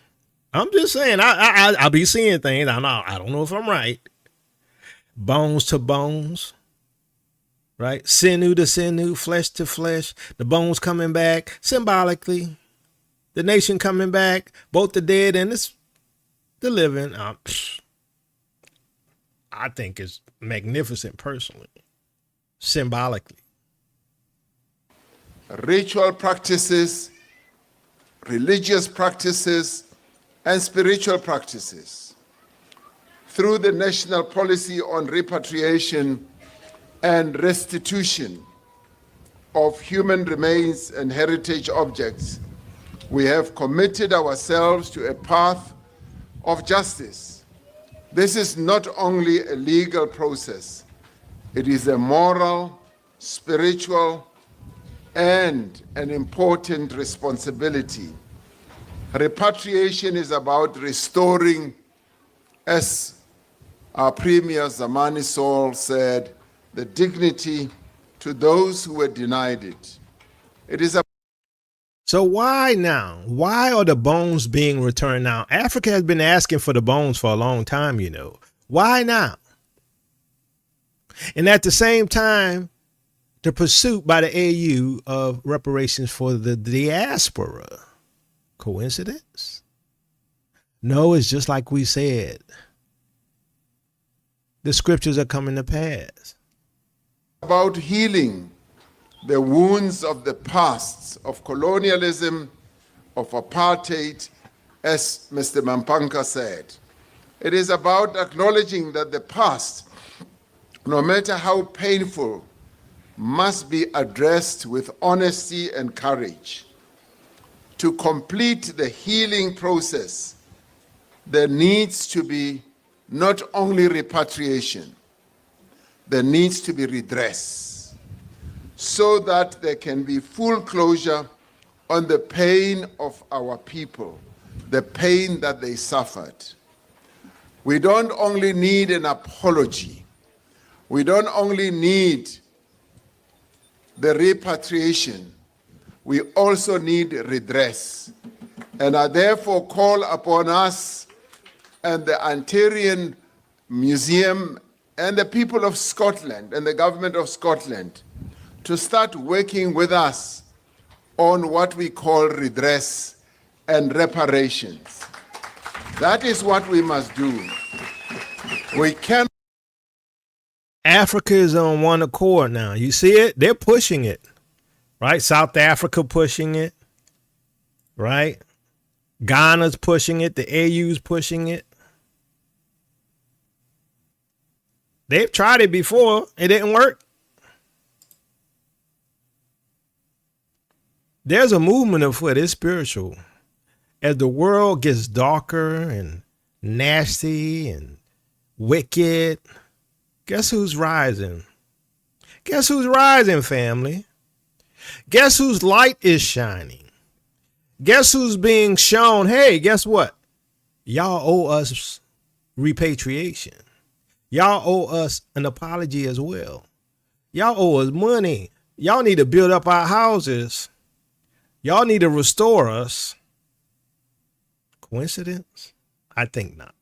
I'm just saying, I'll be seeing things. I don't know if I'm right. Bones to bones. Right? Sinew to sinew, flesh to flesh, the bones coming back symbolically, the nation coming back, both the dead and the living. I think is magnificent personally, symbolically. Ritual practices, religious practices, and spiritual practices. Through the national policy on repatriation and restitution of human remains and heritage objects, we have committed ourselves to a path of justice. This is not only a legal process, it is a moral, spiritual, and an important responsibility. Repatriation is about restoring, as our Premier Zamani Sol said, the dignity to those who were denied it. It is a So why now? Why are the bones being returned now? Africa has been asking for the bones for a long time, you know. Why now? And at the same time, the pursuit by the AU of reparations for the diaspora. Coincidence? No, it's just like we said. The scriptures are coming to pass. About healing the wounds of the past, of colonialism, of apartheid, as Mr. Mampanka said. It is about acknowledging that the past, no matter how painful, must be addressed with honesty and courage. To complete the healing process, there needs to be not only repatriation, there needs to be redress, so that there can be full closure on the pain of our people, the pain that they suffered. We don't only need an apology, we don't only need the repatriation, we also need redress. And I therefore call upon us and the Antarian Museum and the people of Scotland and the government of Scotland to start working with us on what we call redress and reparations. That is what we must do. We can. Africa is on one accord now. You see it? They're pushing it, right? South Africa pushing it, right? Ghana's pushing it. The AU's pushing it. They've tried it before. It didn't work. There's a movement afoot. It's spiritual. As the world gets darker and nasty and wicked, guess who's rising? Guess who's rising, family? Guess whose light is shining? Guess who's being shown, hey, guess what? Y'all owe us repatriation. Y'all owe us an apology as well. Y'all owe us money. Y'all need to build up our houses. Y'all need to restore us. Coincidence? I think not.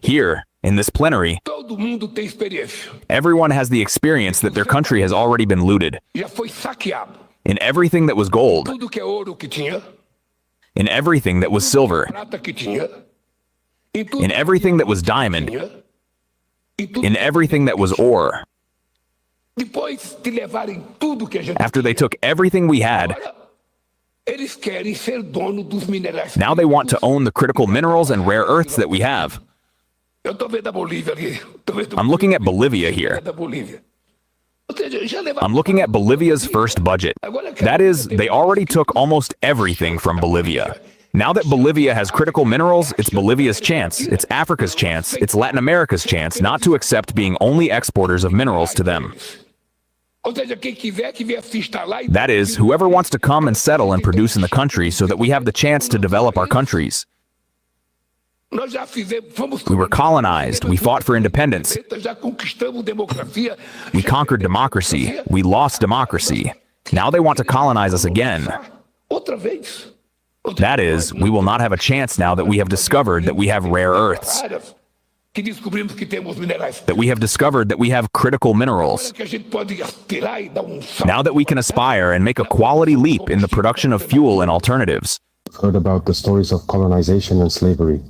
Here, in this plenary, everyone has the experience that their country has already been looted. In everything that was gold, in everything that was silver, in everything that was diamond, in everything that was ore. After they took everything we had, now they want to own the critical minerals and rare earths that we have. I'm looking at Bolivia here. I'm looking at Bolivia's first budget. That is, they already took almost everything from Bolivia. Now that Bolivia has critical minerals, it's Bolivia's chance, it's Africa's chance, it's Latin America's chance not to accept being only exporters of minerals to them. That is, whoever wants to come and settle and produce in the country so that we have the chance to develop our countries. We were colonized, we fought for independence. We conquered democracy, we lost democracy. Now they want to colonize us again. That is, we will not have a chance now that we have discovered that we have rare earths. That we have discovered that we have critical minerals. Now that we can aspire and make a quality leap in the production of fuel and alternatives. Heard about the stories of colonization and slavery.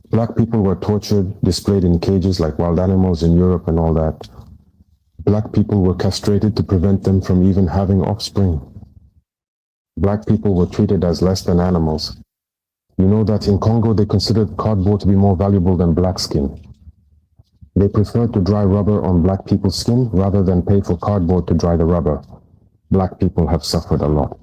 Black people were tortured, displayed in cages like wild animals in Europe and all that. Black people were castrated to prevent them from even having offspring. Black people were treated as less than animals. You know that in Congo they considered cardboard to be more valuable than black skin. They preferred to dry rubber on black people's skin rather than pay for cardboard to dry the rubber. Black people have suffered a lot.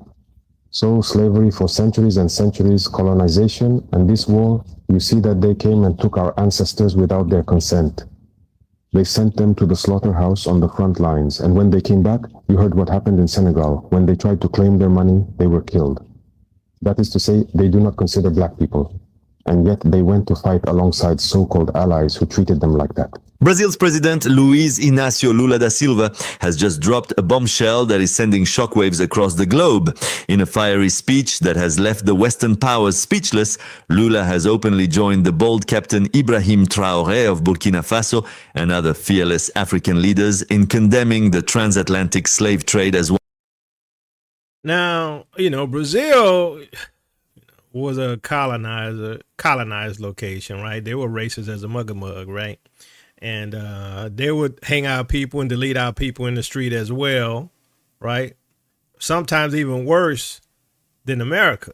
So slavery for centuries and centuries, colonization, and this war, you see that they came and took our ancestors without their consent. They sent them to the slaughterhouse on the front lines, and when they came back, you heard what happened in Senegal. When they tried to claim their money, they were killed. That is to say, they do not consider black people, and yet they went to fight alongside so-called allies who treated them like that. Brazil's President Luiz Inácio Lula da Silva has just dropped a bombshell that is sending shockwaves across the globe. In a fiery speech that has left the Western powers speechless, Lula has openly joined the bold Captain Ibrahim Traoré of Burkina Faso and other fearless African leaders in condemning the transatlantic slave trade as well. Now, Brazil was a colonized location, right? They were racist as a mug, right? And they would hang out people and delete out people in the street as well, right? Sometimes even worse than America.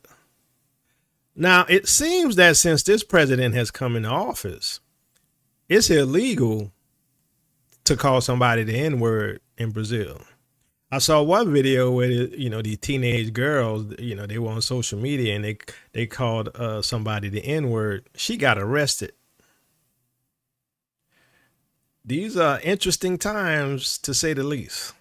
Now, it seems that since this president has come into office, it's illegal to call somebody the N-word in Brazil. I saw one video where, these teenage girls, they were on social media and they called somebody the N-word. She got arrested. These are interesting times, to say the least.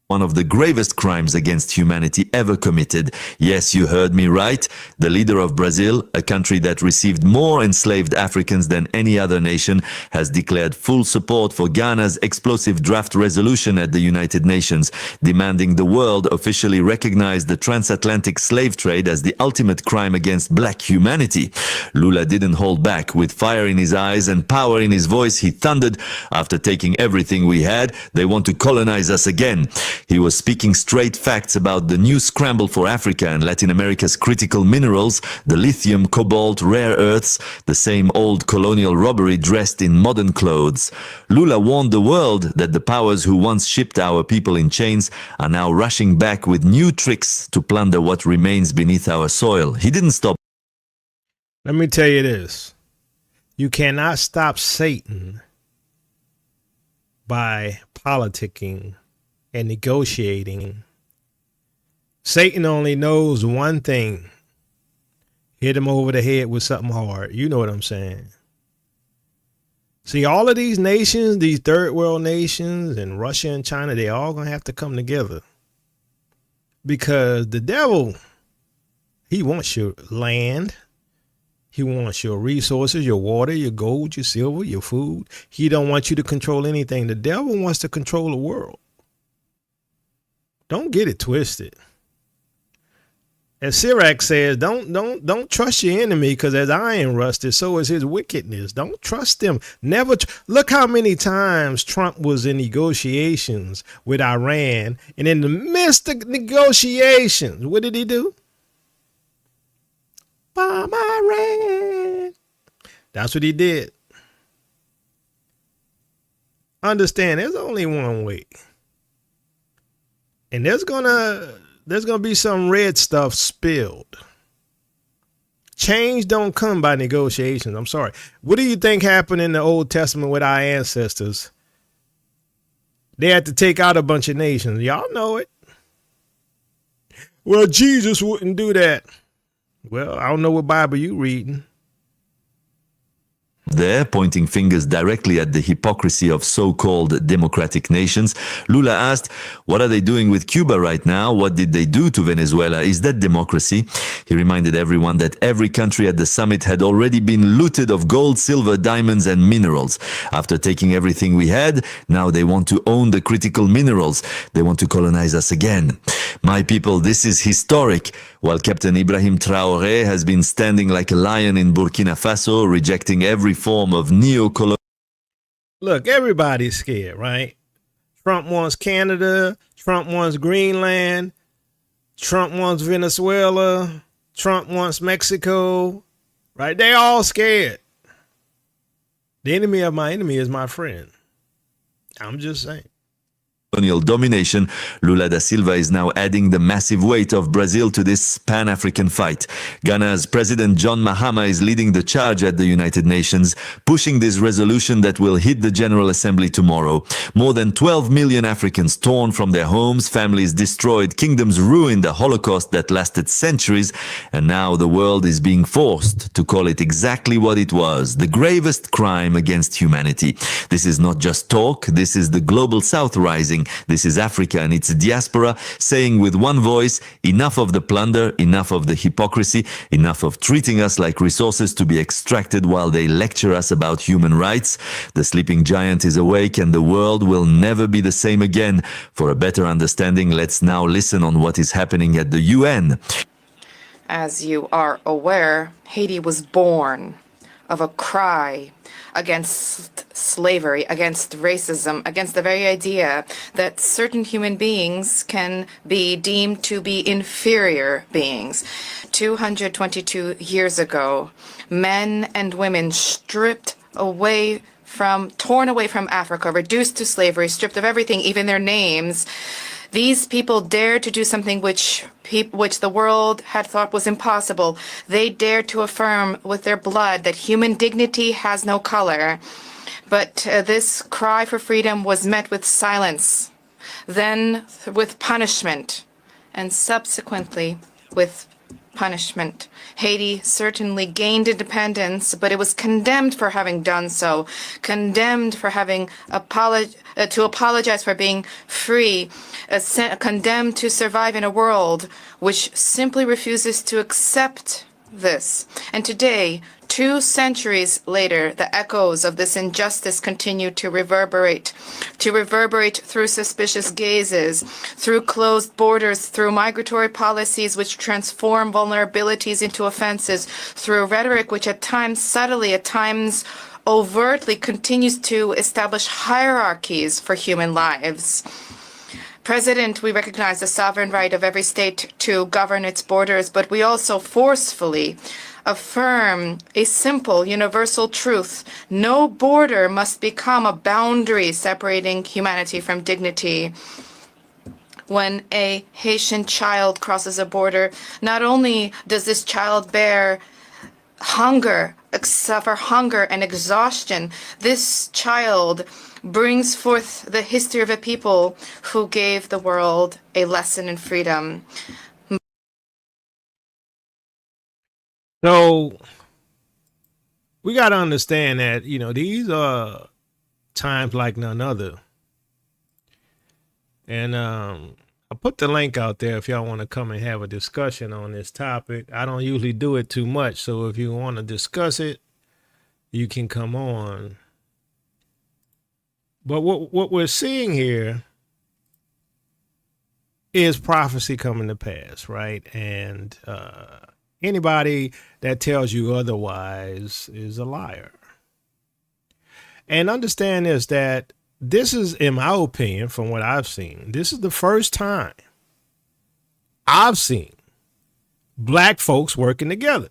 One of the gravest crimes against humanity ever committed. Yes, you heard me right. The leader of Brazil, a country that received more enslaved Africans than any other nation, has declared full support for Ghana's explosive draft resolution at the United Nations, demanding the world officially recognize the transatlantic slave trade as the ultimate crime against black humanity. Lula didn't hold back. With fire in his eyes and power in his voice, he thundered, "After taking everything we had, they want to colonize us again." He was speaking straight facts about the new scramble for Africa and Latin America's critical minerals, the lithium, cobalt, rare earths, the same old colonial robbery dressed in modern clothes. Lula warned the world that the powers who once shipped our people in chains are now rushing back with new tricks to plunder what remains beneath our soil. He didn't stop. Let me tell you this. You cannot stop Satan by politicking and negotiating. Satan only knows one thing: hit him over the head with something hard. You know what I'm saying? See, all of these nations, these third world nations and Russia and China, they all gonna have to come together, because the devil, he wants your land. He wants your resources, your water, your gold, your silver, your food. He don't want you to control anything. The devil wants to control the world. Don't get it twisted. As Sirach says, don't trust your enemy, because as iron rusted, so is his wickedness. Don't trust them. Never. Look how many times Trump was in negotiations with Iran, and in the midst of negotiations, what did he do? Bomb Iran. That's what he did. Understand, there's only one way. And there's gonna be some red stuff spilled. Change don't come by negotiations. I'm sorry. What do you think happened in the Old Testament with our ancestors? They had to take out a bunch of nations. Y'all know it. Well, Jesus wouldn't do that. Well, I don't know what Bible you reading. There, pointing fingers directly at the hypocrisy of so-called democratic nations, Lula asked, what are they doing with Cuba right now? What did they do to Venezuela? Is that democracy? He reminded everyone that every country at the summit had already been looted of gold, silver, diamonds and minerals. After taking everything we had, now they want to own the critical minerals. They want to colonize us again. My people, this is historic. While Captain Ibrahim Traoré has been standing like a lion in Burkina Faso, rejecting every form of neo-colonial. Look, everybody's scared, right? Trump wants Canada. Trump wants Greenland. Trump wants Venezuela. Trump wants Mexico, right? They all scared. The enemy of my enemy is my friend. I'm just saying. Colonial domination, Lula da Silva is now adding the massive weight of Brazil to this Pan-African fight. Ghana's President John Mahama is leading the charge at the United Nations, pushing this resolution that will hit the General Assembly tomorrow. More than 12 million Africans torn from their homes, families destroyed, kingdoms ruined, a Holocaust that lasted centuries, and now the world is being forced to call it exactly what it was, the gravest crime against humanity. This is not just talk, this is the Global South rising. This is Africa and its diaspora saying with one voice, enough of the plunder, enough of the hypocrisy, enough of treating us like resources to be extracted while they lecture us about human rights. The sleeping giant is awake and the world will never be the same again. For a better understanding, let's now listen on what is happening at the UN. As you are aware, Haiti was born of a cry against slavery, against racism, against the very idea that certain human beings can be deemed to be inferior beings. 222 years ago, men and women torn away from Africa, reduced to slavery, stripped of everything, even their names. These people dared to do something which the world had thought was impossible. They dared to affirm with their blood that human dignity has no color. But this cry for freedom was met with silence, then with punishment, and subsequently with punishment. Haiti certainly gained independence, but it was condemned for having done so, condemned for having to apologize for being free, condemned to survive in a world which simply refuses to accept this. And today, 2 centuries later, the echoes of this injustice continue to reverberate through suspicious gazes, through closed borders, through migratory policies which transform vulnerabilities into offenses, through rhetoric which at times subtly, at times overtly continues to establish hierarchies for human lives. President, we recognize the sovereign right of every state to govern its borders, but we also forcefully affirm a simple universal truth. No border must become a boundary separating humanity from dignity. When a Haitian child crosses a border, not only does this child suffer hunger and exhaustion, this child brings forth the history of a people who gave the world a lesson in freedom. So we got to understand that, these are times like none other. And I put the link out there if y'all want to come and have a discussion on this topic. I don't usually do it too much, so if you want to discuss it, you can come on. But what we're seeing here is prophecy coming to pass, right? And anybody that tells you otherwise is a liar. And understand that this is, in my opinion, from what I've seen, this is the first time I've seen black folks working together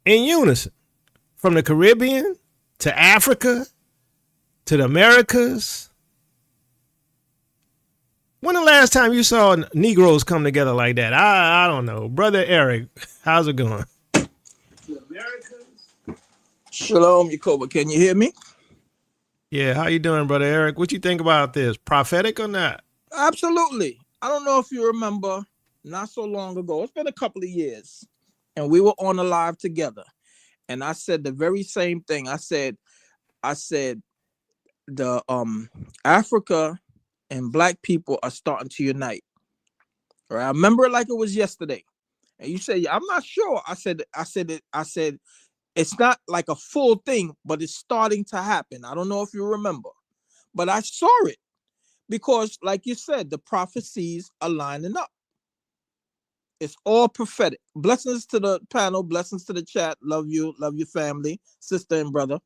in unison, from the Caribbean to Africa to the Americas. When the last time you saw Negroes come together like that? I don't know. Brother Eric, how's it going? Shalom, Yakoba. Can you hear me? Yeah, how you doing, Brother Eric? What you think about this? Prophetic or not? Absolutely. I don't know if you remember, not so long ago, it's been a couple of years, and we were on a live together. And I said the very same thing. I said the Africa and black people are starting to unite. Right? I remember it like it was yesterday. And you say, I'm not sure. I said it's not like a full thing, but it's starting to happen. I don't know if you remember, but I saw it because, like you said, the prophecies are lining up. It's all prophetic. Blessings to the panel, blessings to the chat. Love you, love your family, sister and brother.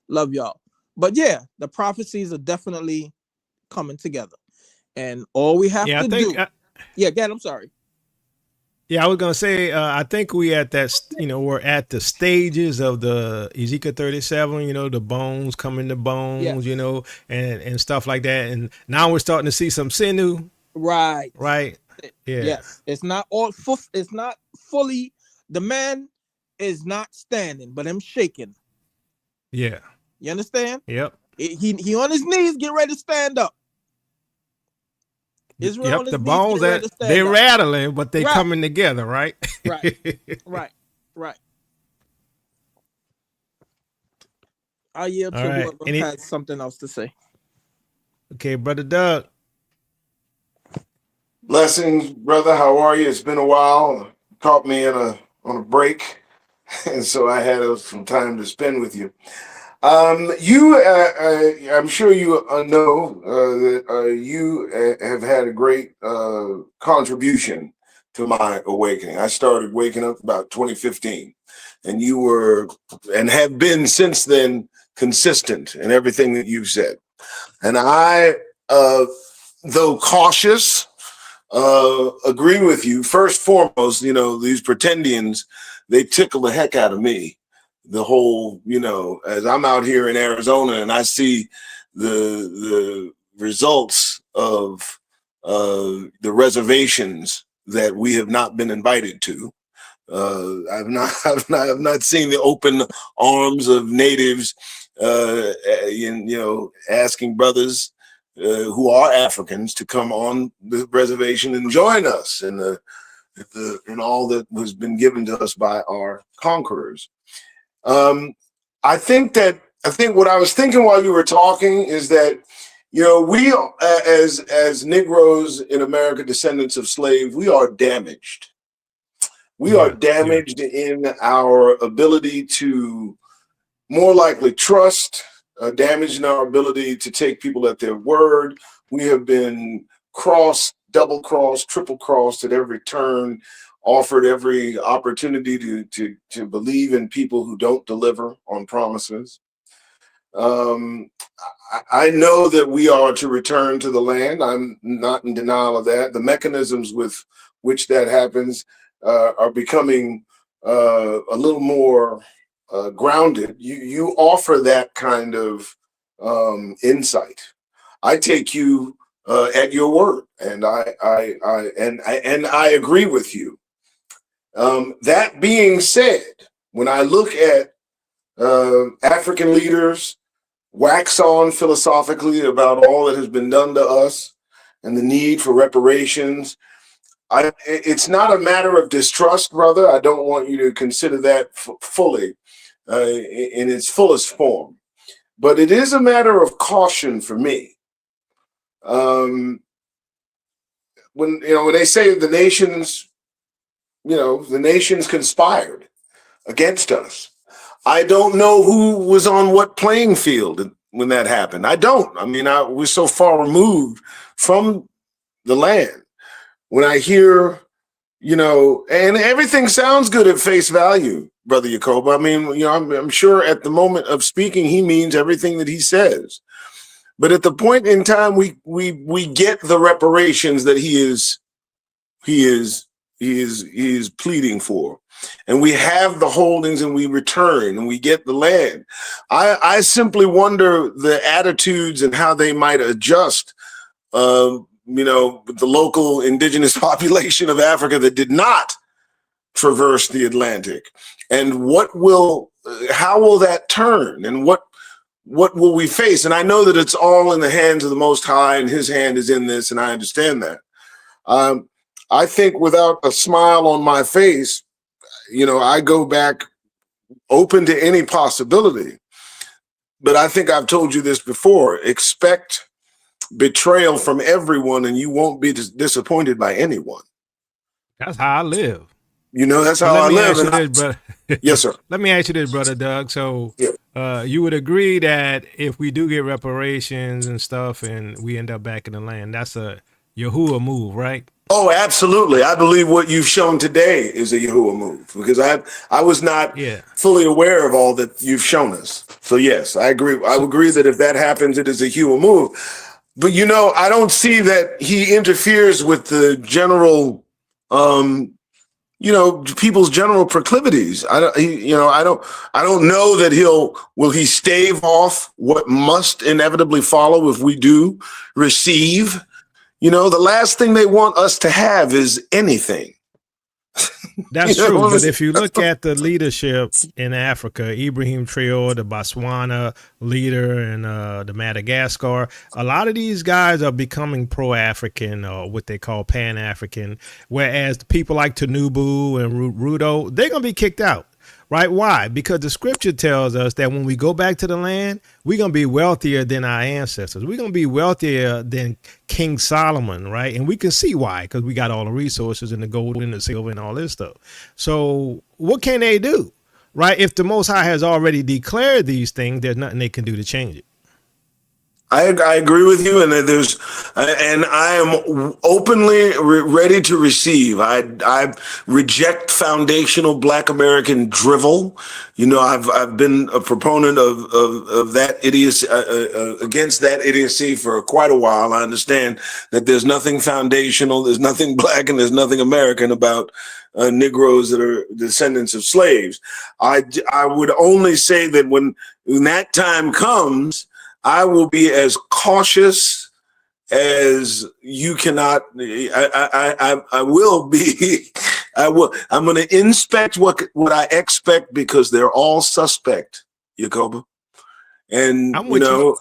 Love y'all. But yeah, the prophecies are definitely coming together. And all we have to do. Yeah, again, I'm sorry. Yeah, I was gonna say, I think we at that, we're at the stages of the Ezekiel 37. The bones coming to bones, Yes. and stuff like that. And now we're starting to see some sinew, Right. right? Yeah, Yes. It's not all. It's not fully. The man is not standing, but I'm shaking. yeah, You understand? yep, He on his knees, get ready to stand up. Israel on yep. his The knees, bones get ready that to they're stand up. rattling, but they Right. coming together, right? Right. Right. I yield All to right. whoever has something else to say. Okay, brother Doug. Blessings, brother. How are you? It's been a while. Caught me on a break, and so I had some time to spend with you. I'm sure you know that you have had a great contribution to my awakening. I started waking up about 2015, and you were and have been since then consistent in everything that you've said. And I, though cautious, agree with you. First foremost, these pretendians, they tickle the heck out of me. The whole, as I'm out here in Arizona and I see the results of the reservations that we have not been invited to. I've not seen the open arms of natives, asking brothers who are Africans to come on the reservation and join us in all that has been given to us by our conquerors. I think what I was thinking while you were talking is that, we as Negroes in America, descendants of slaves, we are damaged. We are damaged in our ability to more likely trust, damaged in our ability to take people at their word. We have been crossed, double crossed, triple crossed at every turn, offered every opportunity to believe in people who don't deliver on promises. I know that we are to return to the land. I'm not in denial of that. The mechanisms with which that happens are becoming a little more grounded. You offer that kind of insight. I take you at your word, and I agree with you. That being said, when I look at African leaders wax on philosophically about all that has been done to us and the need for reparations, it's not a matter of distrust, brother. I don't want you to consider that fully in its fullest form, but it is a matter of caution for me. When they say the nations conspired against us, I don't know who was on what playing field when that happened. I don't. I mean, we're so far removed from the land. When I hear, and everything sounds good at face value, Brother Yacob. I mean, I'm sure at the moment of speaking, he means everything that he says. But at the point in time, we get the reparations that he is pleading for. And we have the holdings and we return and we get the land. I simply wonder the attitudes and how they might adjust, with the local indigenous population of Africa that did not traverse the Atlantic. And how will that turn? And what will we face? And I know that it's all in the hands of the Most High and his hand is in this, and I understand that. I think without a smile on my face, I go back open to any possibility. But I think I've told you this before. Expect betrayal from everyone and you won't be disappointed by anyone. That's how I live. That's how I live. Yes, sir. Let me ask you this, brother Doug. So you would agree that if we do get reparations and stuff and we end up back in the land, that's a Yahuwah move, right? Oh, absolutely. I believe what you've shown today is a Yahuwah move because I was not fully aware of all that you've shown us. So yes, I agree. I agree that if that happens, it is a Yahuwah move. But I don't see that he interferes with the general people's general proclivities. I don't know that will he stave off what must inevitably follow if we do receive. The last thing they want us to have is anything. That's true. But if you look at the leadership in Africa, Ibrahim Traore, the Botswana leader, and the Madagascar, a lot of these guys are becoming pro-African, or what they call pan-African, whereas the people like Tinubu and Ruto, they're going to be kicked out. Right? Why? Because the scripture tells us that when we go back to the land, we're going to be wealthier than our ancestors. We're going to be wealthier than King Solomon, right? And we can see why, because we got all the resources and the gold and the silver and all this stuff. So what can they do, right? If the Most High has already declared these things, there's nothing they can do to change it. I agree with you, and I am openly ready to receive. I reject foundational Black American drivel. I've been a proponent of that idiocy, against that idiocy for quite a while. I understand that there's nothing foundational, there's nothing Black, and there's nothing American about Negroes that are descendants of slaves. I would only say that when that time comes, I will be as cautious as you cannot. I will be. I'm going to inspect what I expect, because they're all suspect, Jacoba. And you know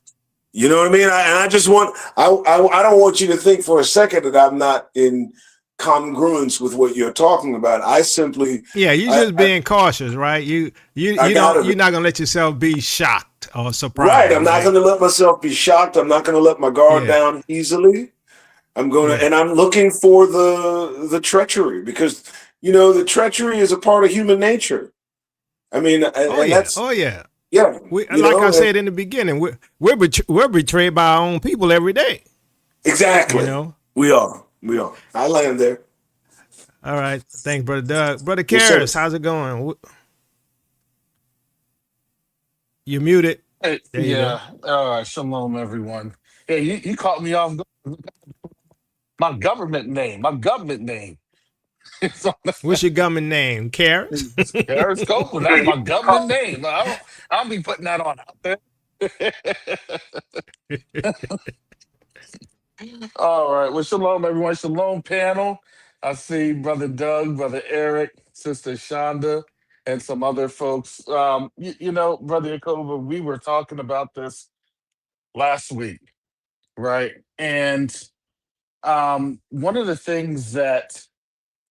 what I mean. I just want. I don't want you to think for a second that I'm not in congruence with what you're talking about. I simply. Yeah, you're just being cautious, right? You're not going to let yourself be shocked or surprised. Right. I'm not going to let myself be shocked. I'm not going to let my guard down easily. I'm going to, and I'm looking for the treachery, because the treachery is a part of human nature. I mean, yeah. Like I said in the beginning, we're betrayed by our own people every day. Exactly. We are. I land there. All right. Thanks, Brother Doug. Brother Karras, how's it going? You're muted. Hey, all right. Shalom, everyone. Hey, you caught me off guard. My government name. What's your government name? Karras? Karras Copeland. That's my government name. I'll be putting that on out there. All right. Well, shalom, everyone. Shalom, panel. I see Brother Doug, Brother Eric, Sister Shonda, and some other folks. Brother Yakoba, we were talking about this last week, right? And one of the things that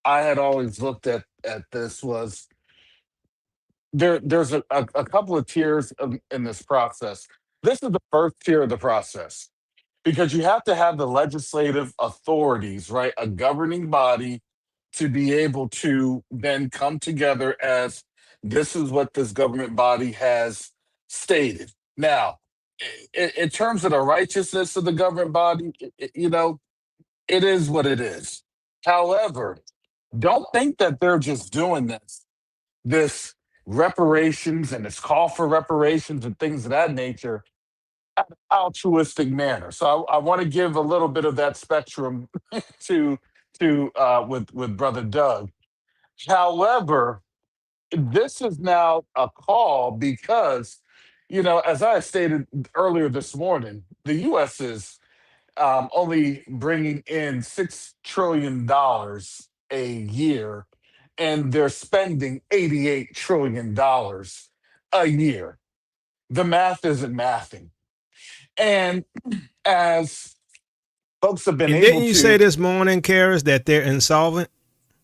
I had always looked at this was there's a couple of tiers in this process. This is the first tier of the process, because you have to have the legislative authorities, right? A governing body, to be able to then come together as this is what this government body has stated. Now, in terms of the righteousness of the government body, it is what it is. However, don't think that they're just doing this reparations and this call for reparations and things of that nature altruistic manner. So I want to give a little bit of that spectrum to with Brother Doug. However, this is now a call because, as I stated earlier this morning, the U.S. is only bringing in $6 trillion a year, and they're spending $88 trillion a year. The math isn't mathing. And as folks have been able to... Didn't you say this morning, Karras, that they're insolvent?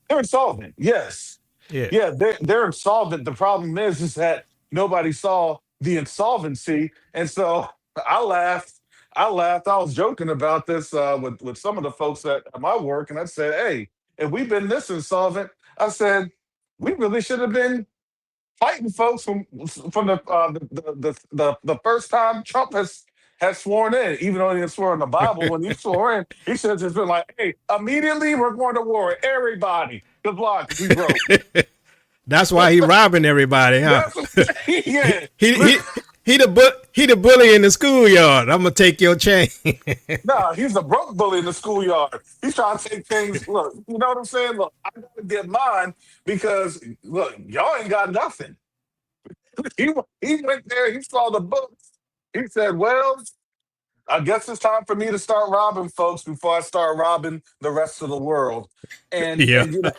They're insolvent, yes. Yeah, they're insolvent. The problem is that nobody saw the insolvency. And so I laughed. I was joking about this with some of the folks at my work. And I said, hey, if we've been this insolvent, I said, we really should have been fighting folks from the first time Trump has sworn in, even though he didn't swear in the Bible. When he swore in, he should have just been like, hey, immediately we're going to war. Everybody, good luck. We broke. That's why he robbing everybody, huh? Yeah. He the bully in the schoolyard. I'm gonna take your chain. No, he's a broke bully in the schoolyard. He's trying to take things. Look, you know what I'm saying? Look, I gotta get mine because look, y'all ain't got nothing. He went there. He saw the books. He said, "Well, I guess it's time for me to start robbing folks before I start robbing the rest of the world." And Yeah. and you know,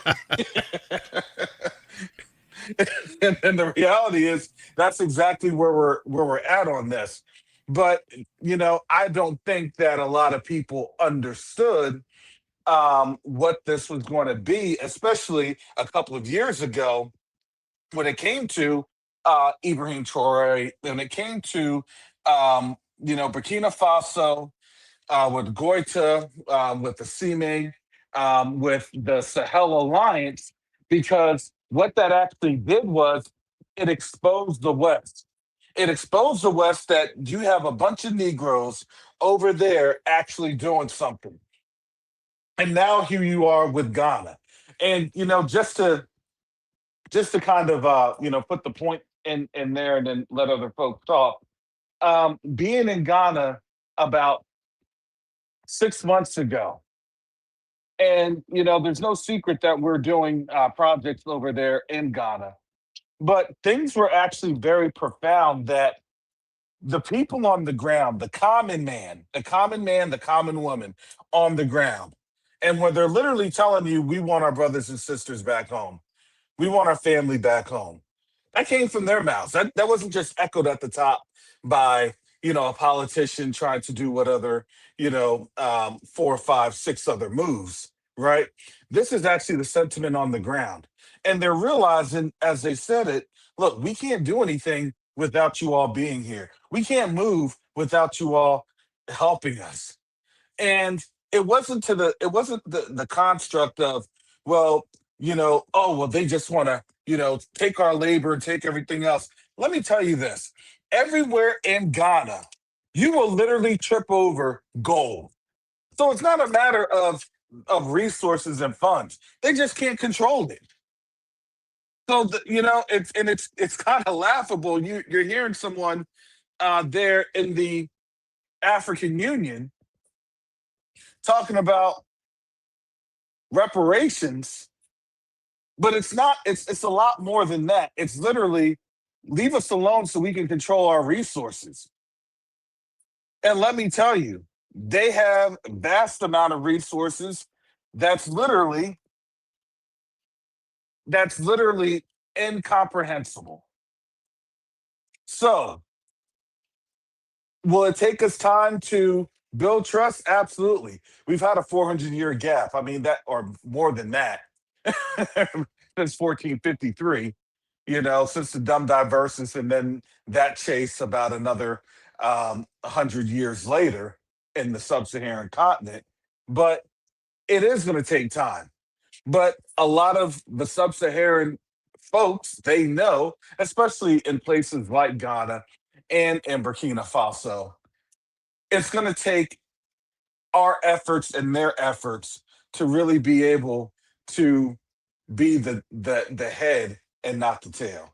and the reality is that's exactly where we're at on this. But you know, I don't think that a lot of people understood what this was going to be, especially a couple of years ago when it came to Ibrahim Traore, when it came to Burkina Faso, with Goita, with the CIMIG, with the Sahel Alliance, because what that actually did was it exposed the West. It exposed the West that you have a bunch of Negroes over there actually doing something. And now here you are with Ghana. And just to kind of put the point in there and then let other folks talk. Being in Ghana about 6 months ago, and there's no secret that we're doing projects over there in Ghana, but things were actually very profound that the people on the ground, the common woman on the ground, and when they're literally telling you, we want our brothers and sisters back home, we want our family back home. That came from their mouths. That wasn't just echoed at the top by a politician trying to do what other 4, 5, 6 other moves. Right. This is actually the sentiment on the ground, and they're realizing as they said it. Look, we can't do anything without you all being here. We can't move without you all helping us. And it wasn't the construct of, well, oh well, they just want to take our labor and take everything else. Let me tell you this: everywhere in Ghana, you will literally trip over gold. So it's not a matter of resources and funds. They just can't control it. So it's kind of laughable. You're hearing someone there in the African Union talking about reparations, but it's not. It's a lot more than that. It's literally leave us alone so we can control our resources. And let me tell you, they have a vast amount of resources. That's literally that's literally incomprehensible. So, will it take us time to build trust? Absolutely. We've had a 400-year gap. I mean, that, or more than that, since 1453, since the dumb diversus, and then that chase about another 100 years later in the sub-Saharan continent. But it is going to take time. But a lot of the sub-Saharan folks, they know, especially in places like Ghana and in Burkina Faso, it's going to take our efforts and their efforts to really be able to be the head and not the tail.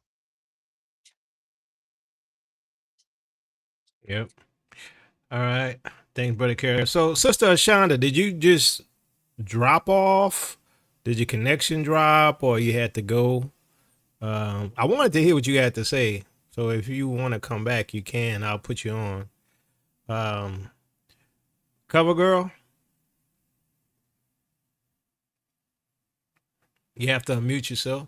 Yep. All right. Thanks, Brother Carey. So, Sister Ashonda, did you just drop off? Did your connection drop, or you had to go? I wanted to hear what you had to say. So if you want to come back, you can. I'll put you on. Cover girl, you have to unmute yourself.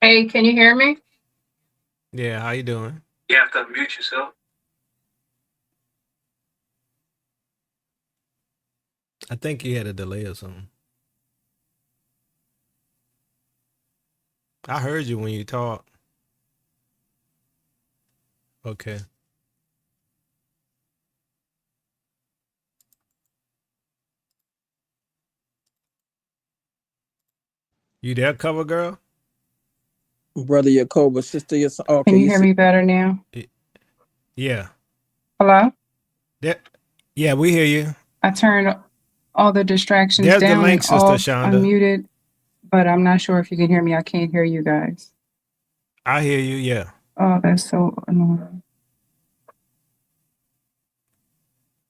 Hey, can you hear me? Yeah, how you doing? You have to unmute yourself. I think you had a delay or something. I heard you when you talked. Okay. You there, cover girl? Brother Yakoba, sister, okay. Can you hear me better now? Yeah. Hello? Yeah, we hear you. I turned all the distractions There's down the link, and Sister off, Shonda. unmuted, but I'm not sure if you can hear me. I can't hear you guys. I hear you. Yeah. Oh, that's so annoying.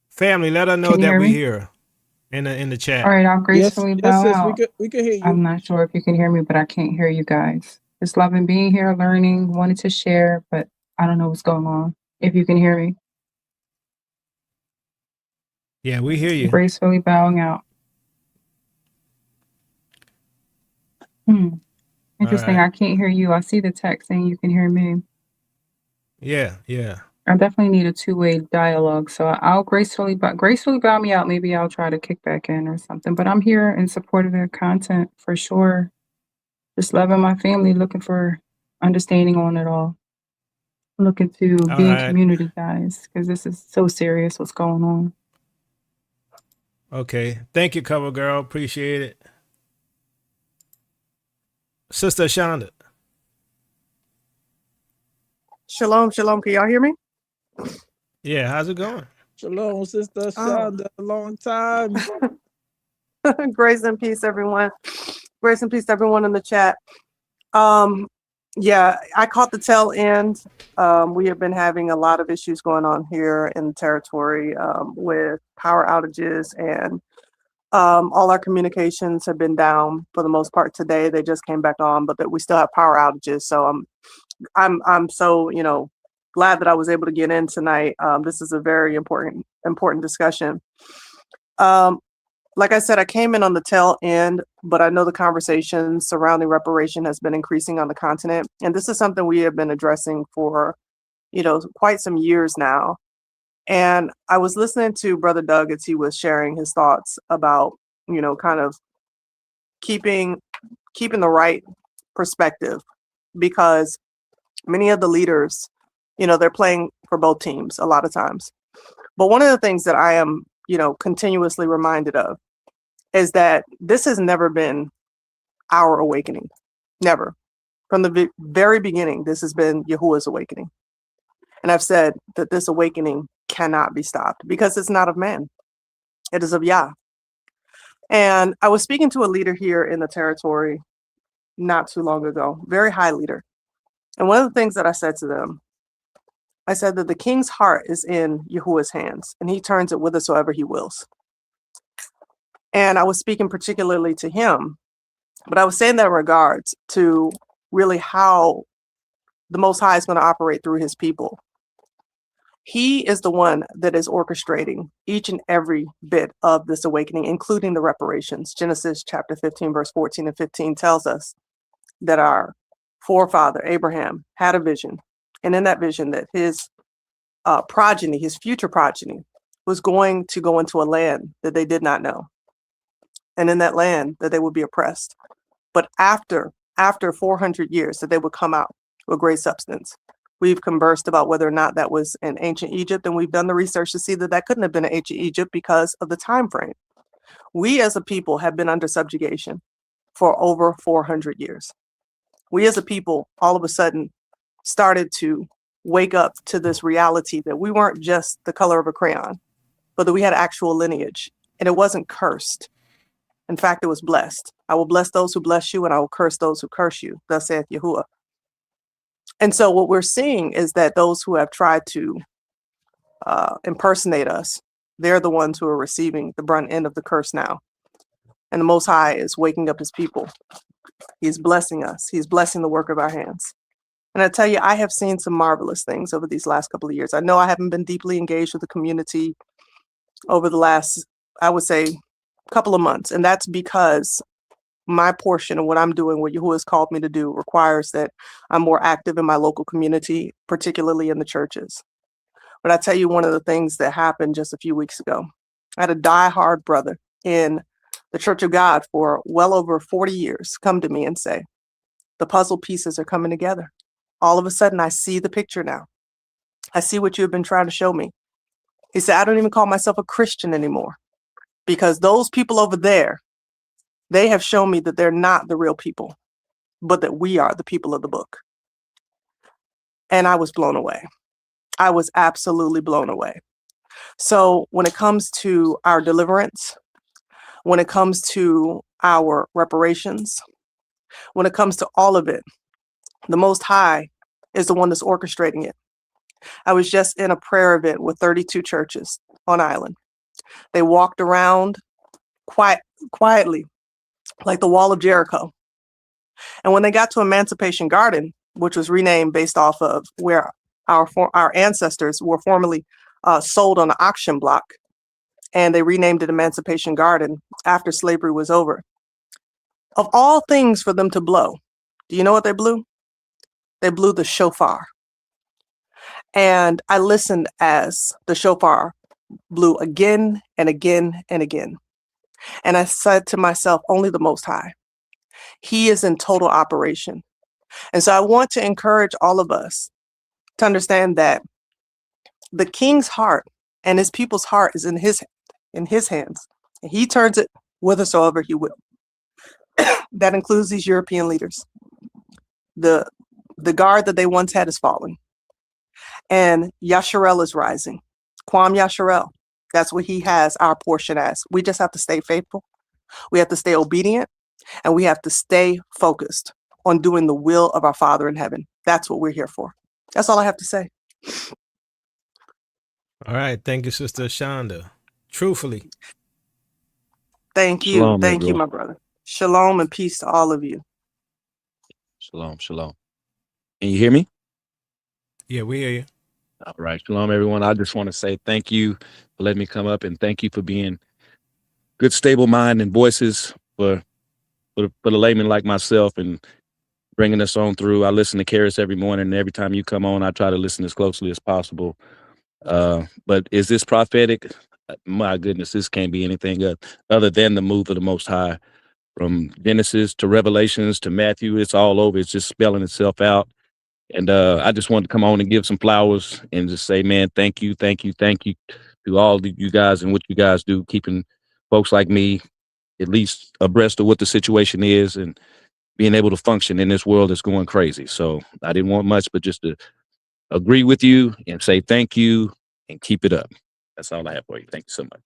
Family, let her know Can you that hear we me? hear in the chat. All right, I'll Yes, gracefully yes, bow sis, out. we can hear you. I'm not sure if you can hear me, but I can't hear you guys. Just loving being here, learning, wanted to share, but I don't know what's going on. If you can hear me, Yeah, we hear you. gracefully bowing out. Interesting. right. I can't hear you. I see the text saying you can hear me. Yeah, yeah. I definitely need a two-way dialogue. So I'll gracefully bow me out. Maybe I'll try to kick back in or something. But I'm here in support of their content for sure. Just loving my family, looking for understanding on it all. Looking to All be in right. community, guys, because this is so serious what's going on. Okay. Thank you, cover girl. Appreciate it. Sister Shonda. Shalom, shalom. Can y'all hear me? Yeah, how's it going? Shalom, Sister Shonda. A long time. Grace and peace, everyone. Grace and peace to everyone in the chat. Yeah, I caught the tail end. We have been having a lot of issues going on here in the territory with power outages, and all our communications have been down for the most part today. They just came back on, but that we still have power outages. So I'm so glad that I was able to get in tonight. This is a very important discussion. Like I said, I came in on the tail end, but I know the conversation surrounding reparation has been increasing on the continent. And this is something we have been addressing for, quite some years now. And I was listening to Brother Doug as he was sharing his thoughts about, kind of keeping the right perspective, because many of the leaders, they're playing for both teams a lot of times. But one of the things that I am, continuously reminded of is that this has never been our awakening. Never. From the very beginning, this has been Yahuwah's awakening. And I've said that this awakening cannot be stopped because it's not of man. It is of Yah. And I was speaking to a leader here in the territory not too long ago, very high leader. And one of the things that I said to them, I said that the king's heart is in Yahuwah's hands, and he turns it whithersoever he wills. And I was speaking particularly to him, but I was saying that in regards to really how the Most High is going to operate through his people. He is the one that is orchestrating each and every bit of this awakening, including the reparations. Genesis chapter 15, verse 14 and 15 tells us that our forefather, Abraham, had a vision. And in that vision that his progeny, his future progeny, was going to go into a land that they did not know. And in that land that they would be oppressed. But after 400 years that they would come out with great substance. We've conversed about whether or not that was in ancient Egypt, and we've done the research to see that that couldn't have been in ancient Egypt because of the time frame. We as a people have been under subjugation for over 400 years. We as a people all of a sudden started to wake up to this reality that we weren't just the color of a crayon, but that we had actual lineage, and it wasn't cursed. In fact, it was blessed. I will bless those who bless you, and I will curse those who curse you, thus saith Yahuwah. And so what we're seeing is that those who have tried to impersonate us, they're the ones who are receiving the brunt end of the curse now. And the Most High is waking up his people. He's blessing us. He's blessing the work of our hands. And I tell you, I have seen some marvelous things over these last couple of years. I know I haven't been deeply engaged with the community over the last, I would say, couple of months. And that's because my portion of what I'm doing, what Yahuwah has called me to do, requires that I'm more active in my local community, particularly in the churches. But I tell you, one of the things that happened just a few weeks ago, I had a diehard brother in the Church of God for well over 40 years come to me and say, the puzzle pieces are coming together. All of a sudden, I see the picture now. I see what you have been trying to show me. He said, I don't even call myself a Christian anymore because those people over there, they have shown me that they're not the real people, but that we are the people of the book. And I was blown away. I was absolutely blown away. So when it comes to our deliverance, when it comes to our reparations, when it comes to all of it, The Most High is the one that's orchestrating it. I was just in a prayer event with 32 churches on island. They walked around quietly, like the Wall of Jericho. And when they got to Emancipation Garden, which was renamed based off of where our ancestors were formerly sold on an auction block, and they renamed it Emancipation Garden after slavery was over. Of all things for them to blow, do you know what they blew? They blew the shofar. And I listened as the shofar blew again and again and again. And I said to myself, only the Most High. He is in total operation. And so I want to encourage all of us to understand that the king's heart and his people's heart is in his hands. And he turns it whithersoever he will. That includes these European leaders. The guard that they once had is falling. And Yasharel is rising. Kwam Yasharel. That's what he has our portion as. We just have to stay faithful. We have to stay obedient. And we have to stay focused on doing the will of our Father in heaven. That's what we're here for. That's all I have to say. All right. Thank you, Sister Shonda. Truthfully. Thank you. Shalom, Thank you, everyone. my brother. Shalom and peace to all of you. Shalom, shalom. Can you hear me? Yeah, we hear you. All right. Shalom, everyone. I just want to say thank you for letting me come up, and thank you for being good, stable mind and voices for the layman like myself and bringing us on through. I listen to Karis every morning, and every time you come on, I try to listen as closely as possible. But is this prophetic? My goodness, this can't be anything other than the move of the Most High. From Genesis to Revelations to Matthew, it's all over. It's just spelling itself out. And I just wanted to come on and give some flowers and just say, man, thank you to all of you guys and what you guys do, keeping folks like me at least abreast of what the situation is and being able to function in this world that's going crazy. So I didn't want much, but just to agree with you and say thank you and keep it up. That's all I have for you. Thank you so much.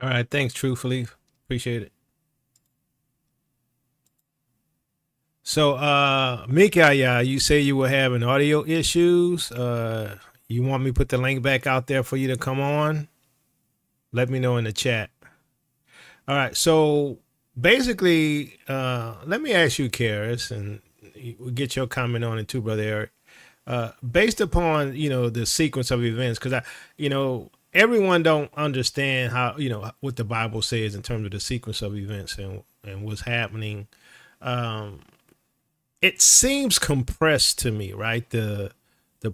All right. Thanks, Truthfully. Appreciate it. So, Mika, you say you were having audio issues. You want me to put the link back out there for you to come on? Let me know in the chat. All right. So basically, let me ask you, Karis, and we'll get your comment on it too, Brother Eric. Based upon, the sequence of events, because everyone don't understand how, what the Bible says in terms of the sequence of events and what's happening. It seems compressed to me, right? The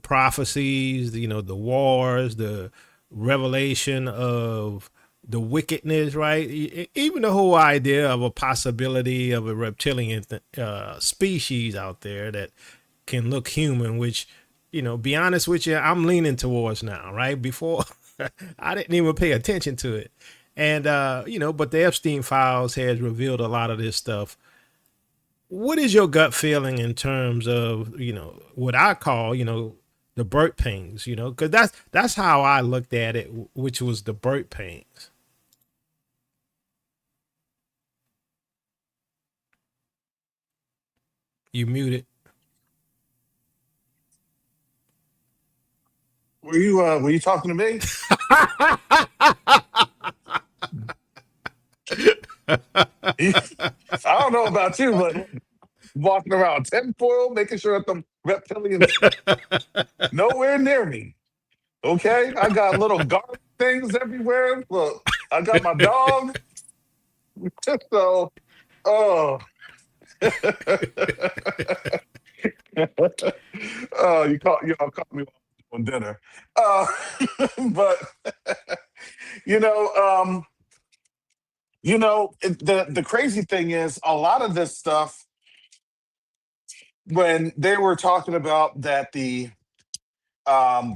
prophecies, the wars, the revelation of the wickedness, right? Even the whole idea of a possibility of a reptilian species out there that can look human, which, be honest with you, I'm leaning towards now, right? Before I didn't even pay attention to it. And, but the Epstein files has revealed a lot of this stuff. What is your gut feeling in terms of, what I call, the birth pains, because that's how I looked at it, which was the birth pains. You muted. Were you talking to me? I don't know about you, but walking around tinfoil, making sure that the reptilians nowhere near me. Okay, I got little garlic things everywhere. Look, I got my dog. So, oh, oh, y'all caught me on dinner. But you know, the crazy thing is a lot of this stuff when they were talking about that the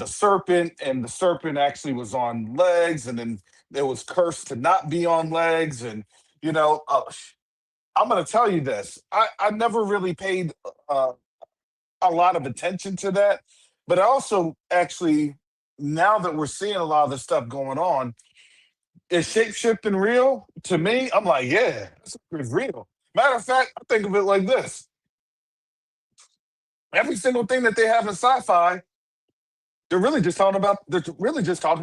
serpent and the serpent actually was on legs and then it was cursed to not be on legs and I'm going to tell you this. I never really paid uh, a lot of attention to that, but I also actually now that we're seeing a lot of this stuff going on, is shape shifting real to me? I'm like, yeah, it's real. Matter of fact, I think of it like this: Every single thing that they have in sci-fi, they're really just talking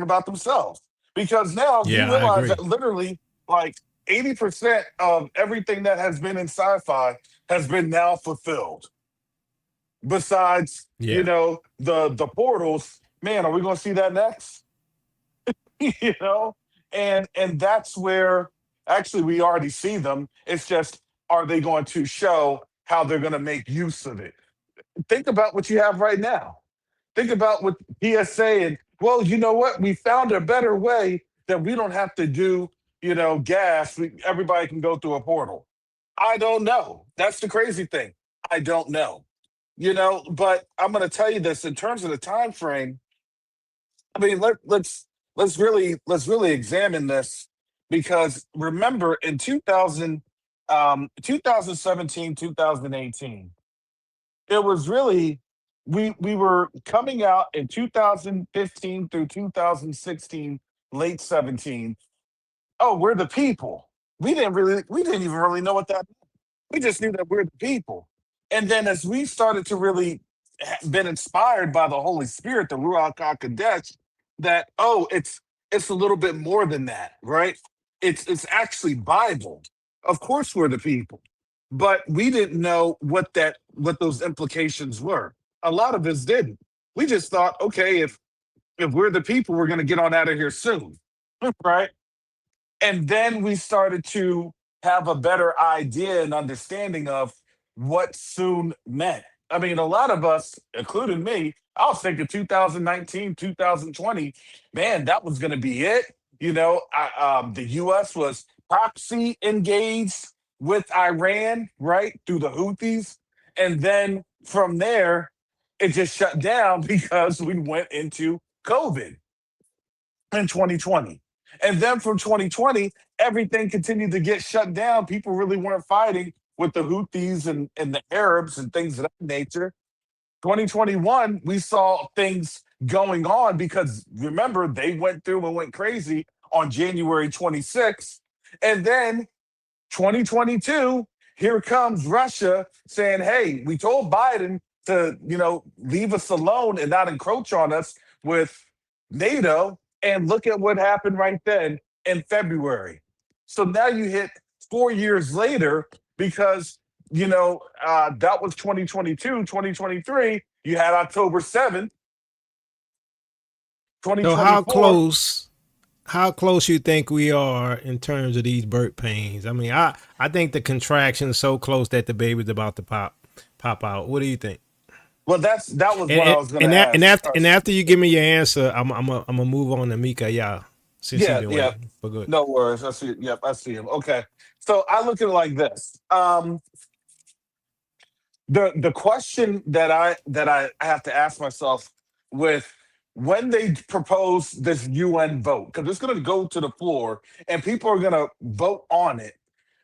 about themselves. Because now you Yeah, I realize agree. that literally like 80% of everything that has been in sci-fi has been now fulfilled. Besides, Yeah. the portals, man, are we gonna see that next? you know? And that's where actually we already see them. It's just, are they going to show how they're gonna make use of it? Think about what you have right now. Think about what PSA and, well, you know what? We found a better way that we don't have to do, gas. Everybody can go through a portal. I don't know. That's the crazy thing. I don't know. But I'm going to tell you this in terms of the time frame. I mean, let's really examine this because remember in 2017, 2018, it was really we were coming out in 2015 through 2016, late 17. Oh, we're the people. We didn't even really know what that. We just knew that we're the people. And then as we started to really been inspired by the Holy Spirit, the Ruach HaKodesh, that it's a little bit more than that, right? It's actually Bible. Of course we're the people, but we didn't know what those implications were. A lot of us didn't. We just thought, okay, if we're the people, we're gonna get on out of here soon, right? And then we started to have a better idea and understanding of what soon meant. I mean, a lot of us, including me, I was thinking 2019, 2020, man, that was going to be it. The US was proxy engaged with Iran, right, through the Houthis. And then from there, it just shut down because we went into COVID in 2020. And then from 2020, everything continued to get shut down. People really weren't fighting with the Houthis and the Arabs and things of that nature. 2021, we saw things going on because remember, they went through and went crazy on January 26th. And then 2022, here comes Russia saying, hey, we told Biden to, leave us alone and not encroach on us with NATO. And look at what happened right then in February. So now you hit 4 years later because, that was 2022, 2023. You had October 7th, So 2024. how close you think we are in terms of these birth pains? I mean, I think the contraction's so close that the baby's about to pop out. What do you think? Well, that was what I was going to And ask. after you give me your answer, I'm gonna move on to Mika, yeah, since she's Yeah, been yeah. waiting. But good. No worries. I see it. Yep, I see him. Okay. So I look at it like this. The question that I have to ask myself with when they propose this UN vote, because it's going to go to the floor and people are going to vote on it.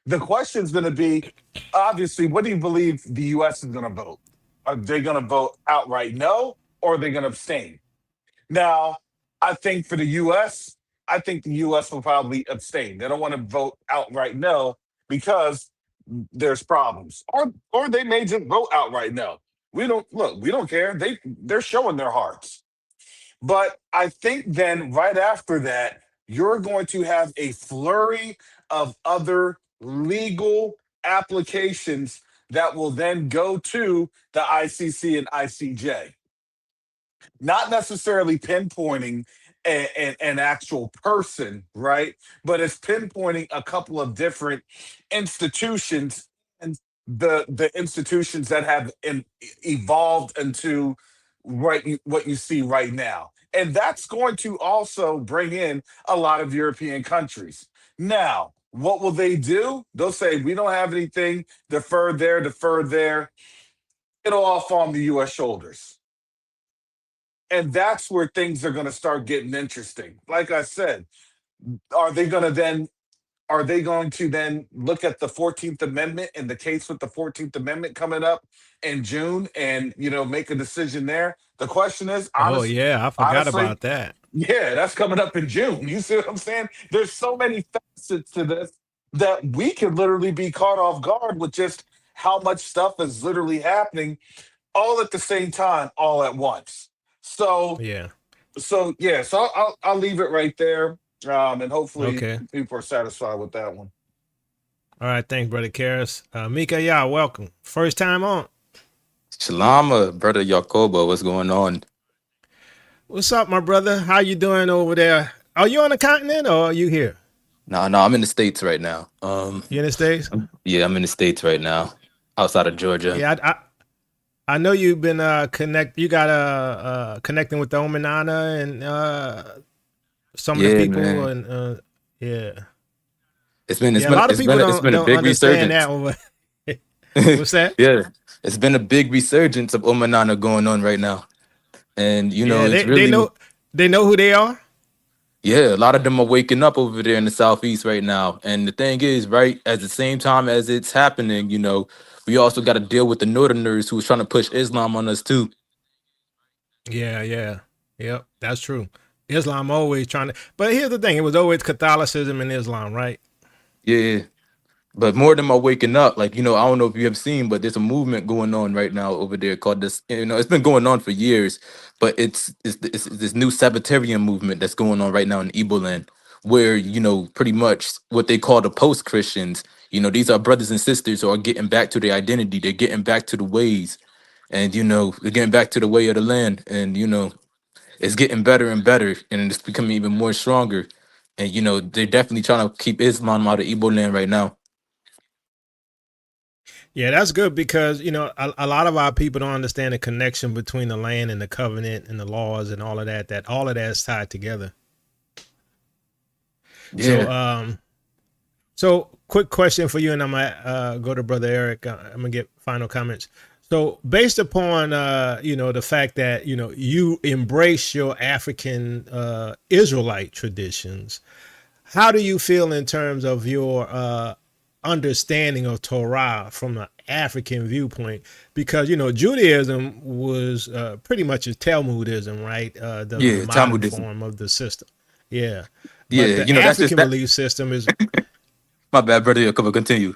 The question is going to be, obviously, what do you believe the US is going to vote? Are they going to vote outright no, or are they going to abstain? Now, I think for the US, I think the US will probably abstain. They don't want to vote outright no because there's problems. Or they may just vote outright no. We don't care. They're showing their hearts. But I think then right after that, you're going to have a flurry of other legal applications that will then go to the ICC and ICJ, not necessarily pinpointing an actual person, right? But it's pinpointing a couple of different institutions and the institutions that have evolved into what you see right now. And that's going to also bring in a lot of European countries. Now, what will they do? They'll say, we don't have anything, defer there, defer there. It'll all fall on the US shoulders, and that's where things are going to start getting interesting. Like I said, are they going to then are they going to then look at the 14th Amendment and the case with the 14th Amendment coming up in June and make a decision there? The question is, Oh yeah, I forgot honestly, about that. yeah, that's coming up in June. You see what I'm saying? There's so many facets to this that we could literally be caught off guard with just how much stuff is literally happening all at the same time, all at once. So Yeah. yeah, so I'll leave it right there, and hopefully Okay. people are satisfied with that one. All right. Thanks, Brother Karras. Mika, yeah, welcome. First time on. Shalom, brother Yakoba. What's going on? What's up, my brother? How you doing over there? Are you on the continent or are you here? No, I'm in the States right now. You in the States? Yeah, I'm in the States right now, outside of Georgia. Yeah, I know you've been you got connecting with the Omanana and some of the Yeah, people man. and yeah. It's been Yeah, a lot of people it's been a don't big understand that resurgence. over. What's that? Yeah, it's been a big resurgence of Omanana going on right now, and Yeah, it's they really, know who they are. yeah, a lot of them are waking up over there in the southeast right now. And the thing is, right, at the same time as it's happening, we also got to deal with the northerners who's trying to push Islam on us too. Yeah. Yep, that's true. Islam always trying to, but here's the thing: it was always Catholicism and Islam, right? Yeah. But more of them are waking up. Like, I don't know if you have seen, but there's a movement going on right now over there called this. It's been going on for years, but it's this new Sabbatarian movement that's going on right now in Igbo land, where, pretty much what they call the post-Christians, these are brothers and sisters who are getting back to their identity. They're getting back to the ways, and, they're getting back to the way of the land. And, it's getting better and better, and it's becoming even more stronger. And, they're definitely trying to keep Islam out of Igbo land right now. Yeah, that's good because a lot of our people don't understand the connection between the land and the covenant and the laws and all of that. That all of that is tied together. Yeah. So quick question for you, and I'm gonna go to Brother Eric. I'm gonna get final comments. So based upon the fact that you embrace your African Israelite traditions, how do you feel in terms of your understanding of Torah from an African viewpoint? Because Judaism was pretty much a Talmudism, right? The modern Talmudism. form of the system. Yeah, Yeah, but the that's just African that. belief system is. My bad, brother. Come on, continue.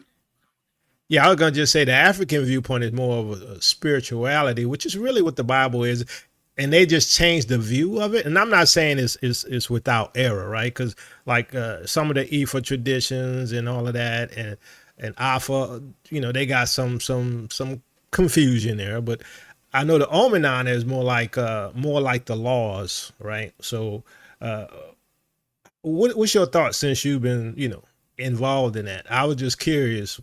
Yeah, I was gonna just say the African viewpoint is more of a spirituality, which is really what the Bible is, and they just changed the view of it. And I'm not saying it's without error, right? Because like some of the Ifa traditions and all of that, and Alpha, they got some confusion there. But I know the Omenon is more like the laws, right? So, what's your thoughts since you've been involved in that? I was just curious.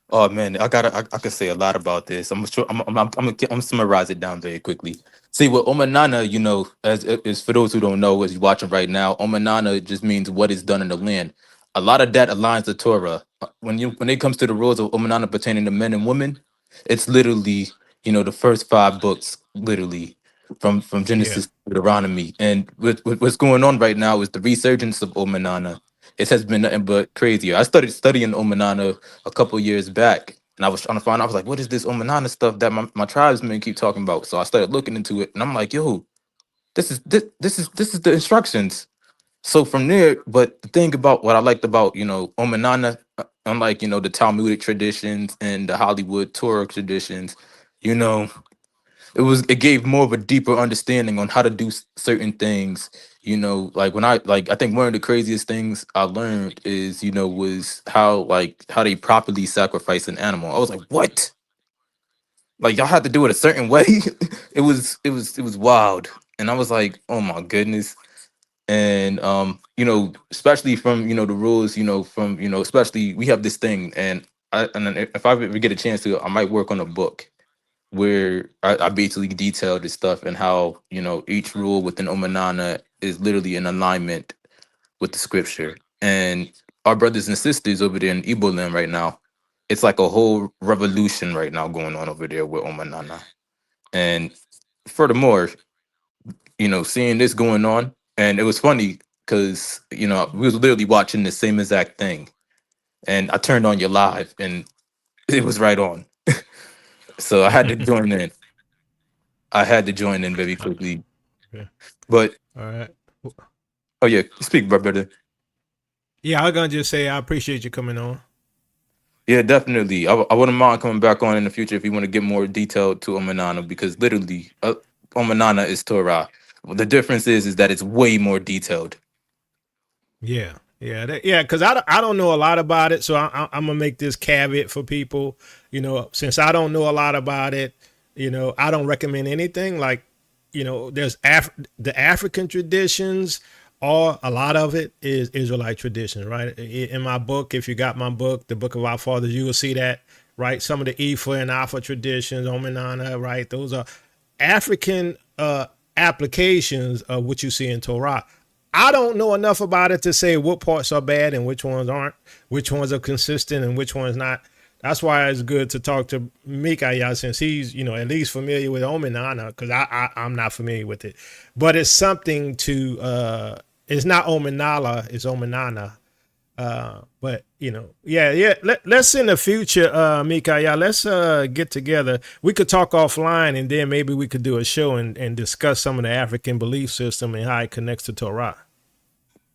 Oh man, I could say a lot about this. I'm summarize it down very quickly. See, with Omanana, as for those who don't know, as you're watching right now, Omanana just means what is done in the land. A lot of that aligns to Torah. When it comes to the rules of Omanana pertaining to men and women, it's literally the first 5 books, literally from Yeah. Genesis to Deuteronomy. And what's going on right now is the resurgence of Omanana. It has been nothing but crazier. I started studying Omanana a couple years back, and I was trying to find out. I was like, what is this Omanana stuff that my tribesmen keep talking about? So I started looking into it, and I'm like, yo, this is the instructions. So from there, but the thing about what I liked about Omanana, unlike the Talmudic traditions and the Hollywood Torah traditions, you know it gave more of a deeper understanding on how to do certain things. Like when I think one of the craziest things I learned is was how they properly sacrifice an animal. I was like, what? Like y'all had to do it a certain way. It was wild. And I was like, oh my goodness. And especially from the rules, from especially we have this thing. And if I ever get a chance to, I might work on a book where I basically detailed this stuff and how each rule within Omanana is literally in alignment with the scripture. And our brothers and sisters over there in Igbo land right now, it's like a whole revolution right now going on over there with Omanana. And furthermore, seeing this going on, and it was funny because we was literally watching the same exact thing, and I turned on your live, and it was right on. So I had to join in. I had to join in very quickly. Yeah. But All right. oh yeah, speak, brother. Yeah, I was gonna just say I appreciate you coming on. Yeah, definitely. I wouldn't mind coming back on in the future if you want to get more detailed to Omanana, because literally, Omanana is Torah. The difference is that it's way more detailed. Yeah, yeah, because I don't know a lot about it, so I'm gonna make this caveat for people. Since I don't know a lot about it, I don't recommend anything. Like, there's the African traditions, or a lot of it is Israelite tradition, right? In my book, if you got my book, the Book of Our Fathers, you will see that, right? Some of the Ifa and Alpha traditions, Omanana, right? Those are African applications of what you see in Torah. I don't know enough about it to say what parts are bad and which ones aren't, which ones are consistent and which ones not. That's why it's good to talk to Mikael, since he's, at least familiar with Omanana, because I'm not familiar with it. But it's something to, it's not Omanala, it's Omanana. But yeah. Let's in the future, Mikael, let's get together. We could talk offline, and then maybe we could do a show and discuss some of the African belief system and how it connects to Torah.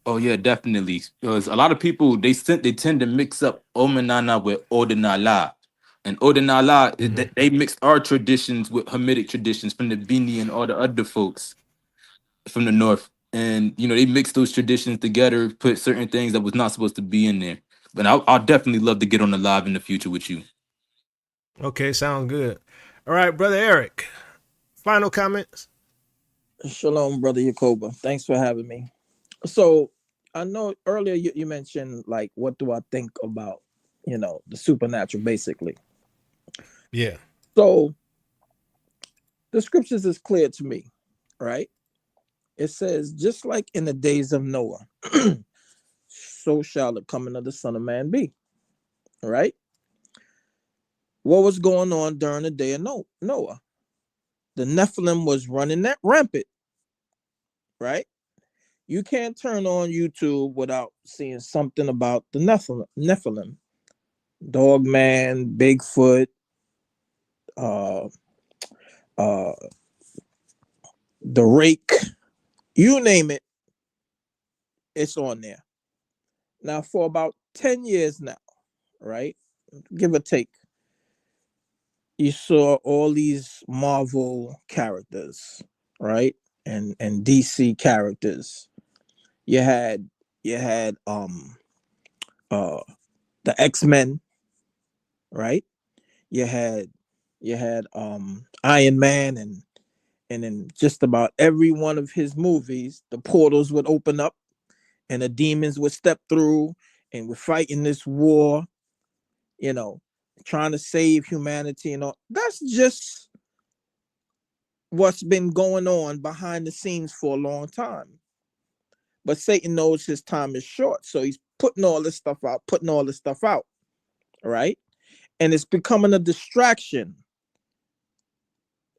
Oh yeah, definitely. Because a lot of people they tend to mix up Omanana with Odinala. And Odinala, they mixed our traditions with Hamitic traditions from the Bini and all the other folks from the north. And they mixed those traditions together, put certain things that was not supposed to be in there. But I'll definitely love to get on the live in the future with you. Okay, sounds good. All right, Brother Eric, final comments? Shalom, Brother Yakoba. Thanks for having me. So I know earlier you mentioned, like, what do I think about, the supernatural, basically. Yeah. So the scriptures is clear to me, right? It says, just like in the days of Noah, so shall the coming of the Son of Man be, right? What was going on during the day of Noah? The Nephilim was running that rampant, right? You can't turn on YouTube without seeing something about the Nephilim. Dogman, Bigfoot, the Rake, you name it, it's on there. Now, for about 10 years now, right? Give or take, you saw all these Marvel characters, right? And DC characters. You had the X-Men, right? You had Iron Man, and in just about every one of his movies, the portals would open up and the demons would step through, and we're fighting this war, trying to save humanity and all. That's just what's been going on behind the scenes for a long time. But Satan knows his time is short, so he's putting all this stuff out, right? And it's becoming a distraction.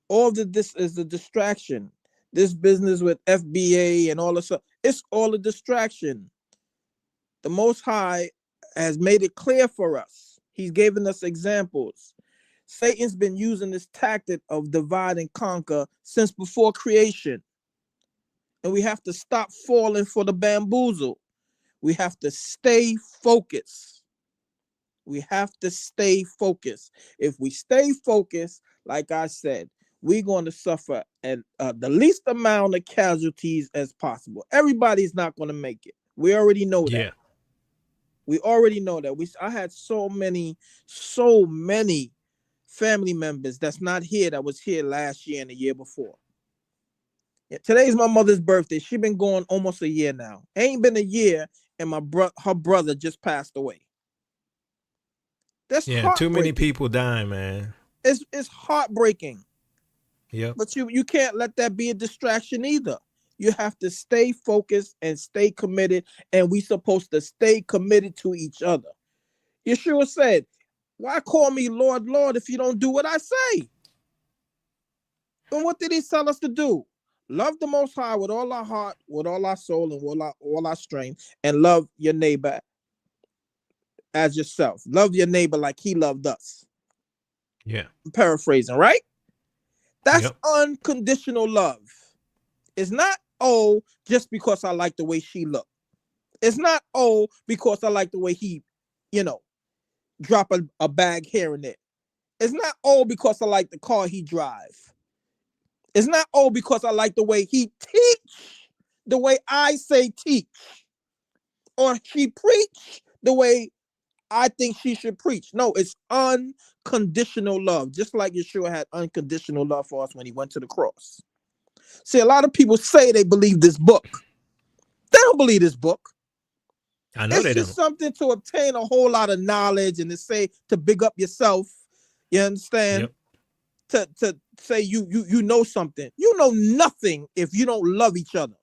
All of this is a distraction. This business with FBA and all this stuff, it's all a distraction. The Most High has made it clear for us. He's given us examples. Satan's been using this tactic of divide and conquer since before creation. And we have to stop falling for the bamboozle. We have to stay focused. We have to stay focused. If we stay focused, like I said, we're going to suffer at the least amount of casualties as possible. Everybody's not going to make it. We already know that. Yeah. We already know that. I had so many family members that's not here that was here last year and the year before. Yeah, today's my mother's birthday. She been gone almost a year now. Ain't been a year, and her brother just passed away. That's too many people dying, man. It's heartbreaking. Yep. But you can't let that be a distraction either. You have to stay focused and stay committed, and we supposed to stay committed to each other. Yeshua said, "Why call me Lord, Lord, if you don't do what I say?" And what did he tell us to do? Love the Most High with all our heart, with all our soul, and with all our strength, and love your neighbor as yourself. Love your neighbor like he loved us. Yeah. I'm paraphrasing, right? That's unconditional love. It's not, oh, just because I like the way she looked. It's not, oh, because I like the way he, drop a bag here and there. It's not all because I like the car he drive. It's not all because I like the way he teach, the way I say teach, or she preach the way I think she should preach. No, it's unconditional love, just like Yeshua had unconditional love for us when he went to the cross. See, a lot of people say they believe this book. They don't believe this book. I know It's they just don't. something to obtain a whole lot of knowledge and to say to big up yourself. You understand? Yep. To say you know something. You know nothing if you don't love each other.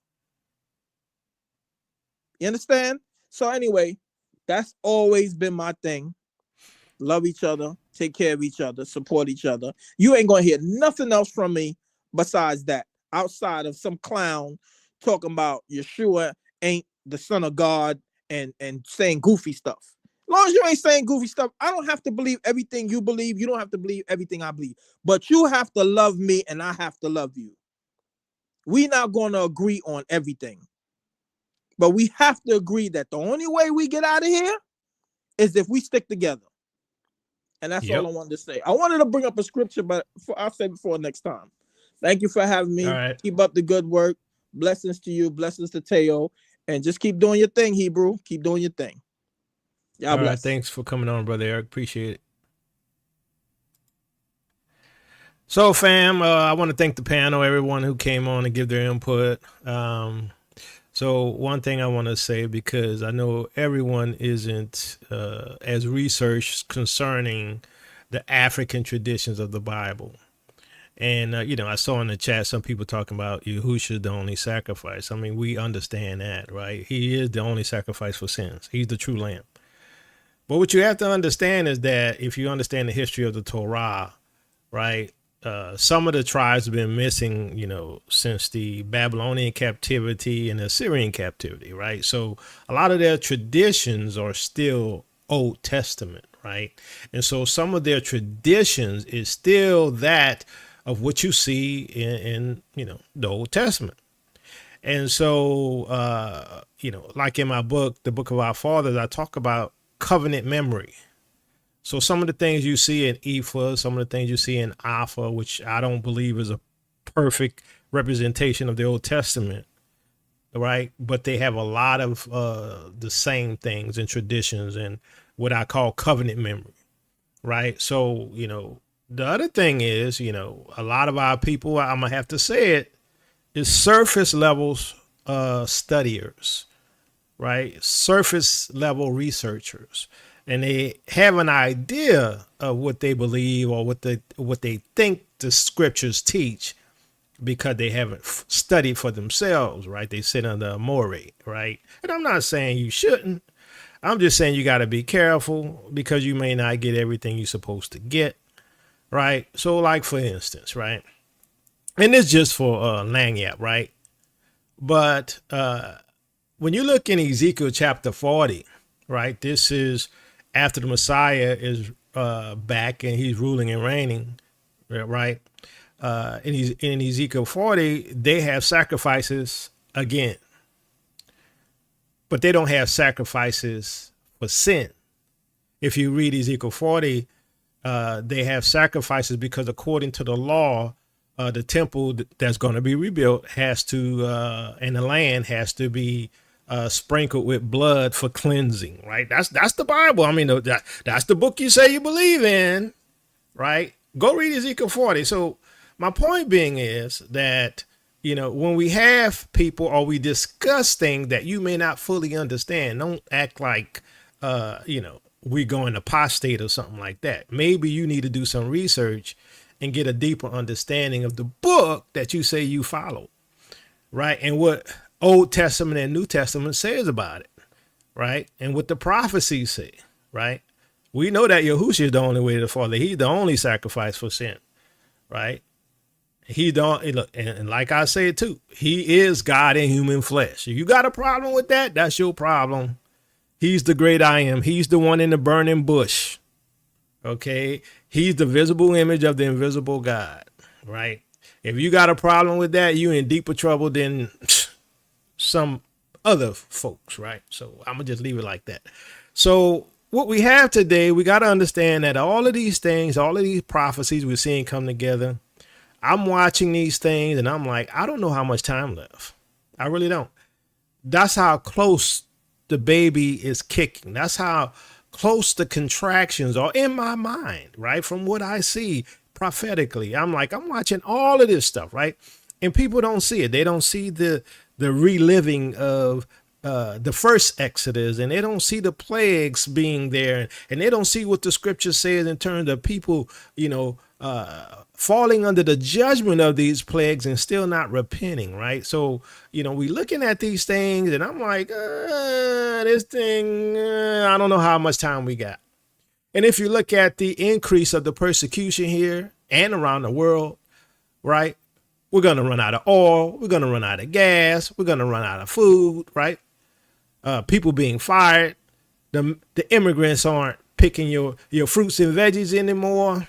You understand? So anyway, that's always been my thing. Love each other, take care of each other, support each other. You ain't gonna hear nothing else from me besides that, outside of some clown talking about Yeshua ain't the son of God and saying goofy stuff. As long as you ain't saying goofy stuff, I don't have to believe everything you believe. You don't have to believe everything I believe. But you have to love me and I have to love you. We're not gonna agree on everything. But we have to agree that the only way we get out of here is if we stick together. And that's all I wanted to say. I wanted to bring up a scripture, but I'll say before next time. Thank you for having me. All right. Keep up the good work. Blessings to you. Blessings to Teo. And just keep doing your thing, Hebrew. Keep doing your thing. All right. Thanks for coming on, Brother Eric. Appreciate it. So, fam, I want to thank the panel, everyone who came on and give their input. So one thing I want to say, because I know everyone isn't as researched concerning the African traditions of the Bible. And, I saw in the chat some people talking about Yahushua, the only sacrifice. I mean, we understand that, right? He is the only sacrifice for sins. He's the true lamb. But what you have to understand is that if you understand the history of the Torah, right, some of the tribes have been missing, since the Babylonian captivity and the Assyrian captivity, right? So a lot of their traditions are still Old Testament, right? And so some of their traditions is still that of what you see in the Old Testament. And so, like in my book, the Book of Our Fathers, I talk about covenant memory. So some of the things you see in Ephah, some of the things you see in Alpha, which I don't believe is a perfect representation of the Old Testament, right? But they have a lot of the same things and traditions and what I call covenant memory, right? So, the other thing is, a lot of our people, I'm going to have to say it, is surface levels studiers, right? Surface level researchers. And they have an idea of what they believe or what they think the scriptures teach because they haven't studied for themselves, right? They sit under a moray, right? And I'm not saying you shouldn't. I'm just saying you got to be careful because you may not get everything you're supposed to get, right? So like, for instance, right? And it's just for Lanyap, right? But when you look in Ezekiel chapter 40, right? This is after the Messiah is back and he's ruling and reigning, right? In Ezekiel 40, they have sacrifices again, but they don't have sacrifices for sin. If you read Ezekiel 40, they have sacrifices because according to the law, the temple that's going to be rebuilt has to, and the land has to be sprinkled with blood for cleansing, right? That's the Bible. I mean, that's the book you say you believe in, right? Go read Ezekiel 40. So my point being is that, when we have people or we discuss things that you may not fully understand, don't act like, we're going apostate or something like that. Maybe you need to do some research and get a deeper understanding of the book that you say you follow, right? And what Old Testament and New Testament says about it, right? And what the prophecies say, right? We know that Yahushua is the only way to the Father. He's the only sacrifice for sin, right? He don't look, and like I said too, he is God in human flesh. If you got a problem with that, that's your problem. He's the great I am. He's the one in the burning bush. Okay. He's the visible image of the invisible God, right? If you got a problem with that, you're in deeper trouble than some other folks, right? So I'm gonna just leave it like that. So what we have today, we got to understand that all of these things, all of these prophecies we're seeing come together, I'm watching these things and I'm like, I don't know how much time left. I really don't. That's how close the baby is kicking. That's how close the contractions are in my mind, right? From what I see prophetically, I'm watching all of this stuff, right? And people don't see it. They don't see the reliving of the first Exodus, and they don't see the plagues being there, and they don't see what the scripture says in terms of people, falling under the judgment of these plagues and still not repenting, right? So, we looking at these things, and I'm like, this thing, I don't know how much time we got. And if you look at the increase of the persecution here and around the world, right? We're going to run out of oil. We're going to run out of gas. We're going to run out of food, right? People being fired. The immigrants aren't picking your fruits and veggies anymore.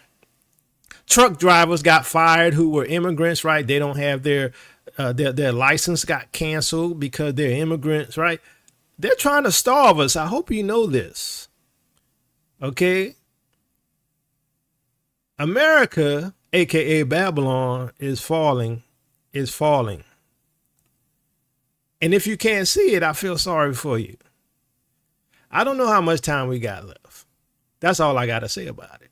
Truck drivers got fired who were immigrants, right? They don't have their license got canceled because they're immigrants, right? They're trying to starve us. I hope you know this. Okay? America, aka Babylon, is falling. And if you can't see it, I feel sorry for you. I don't know how much time we got left. That's all I got to say about it.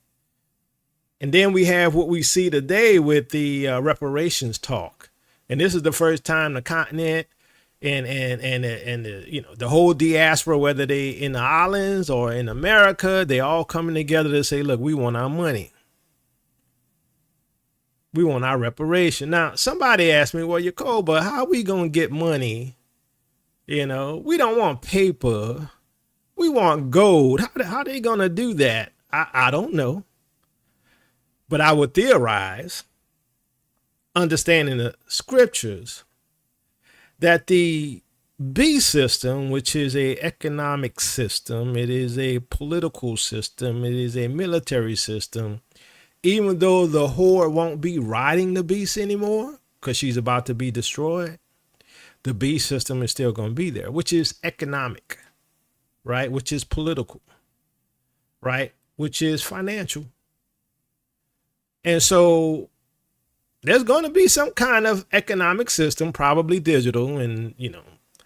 And then we have what we see today with the reparations talk. And this is the first time the continent and the whole diaspora, whether they in the islands or in America, they all coming together to say, look, we want our money. We want our reparation. Now, somebody asked me, well, Nicole, but how are we going to get money? We don't want paper. We want gold. How are they going to do that? I don't know. But I would theorize, understanding the scriptures, that the B system, which is a economic system, it is a political system, it is a military system, even though the horde won't be riding the beast anymore because she's about to be destroyed, the B system is still going to be there, which is economic, right? Which is political, right? Which is financial. And so there's going to be some kind of economic system, probably digital, and,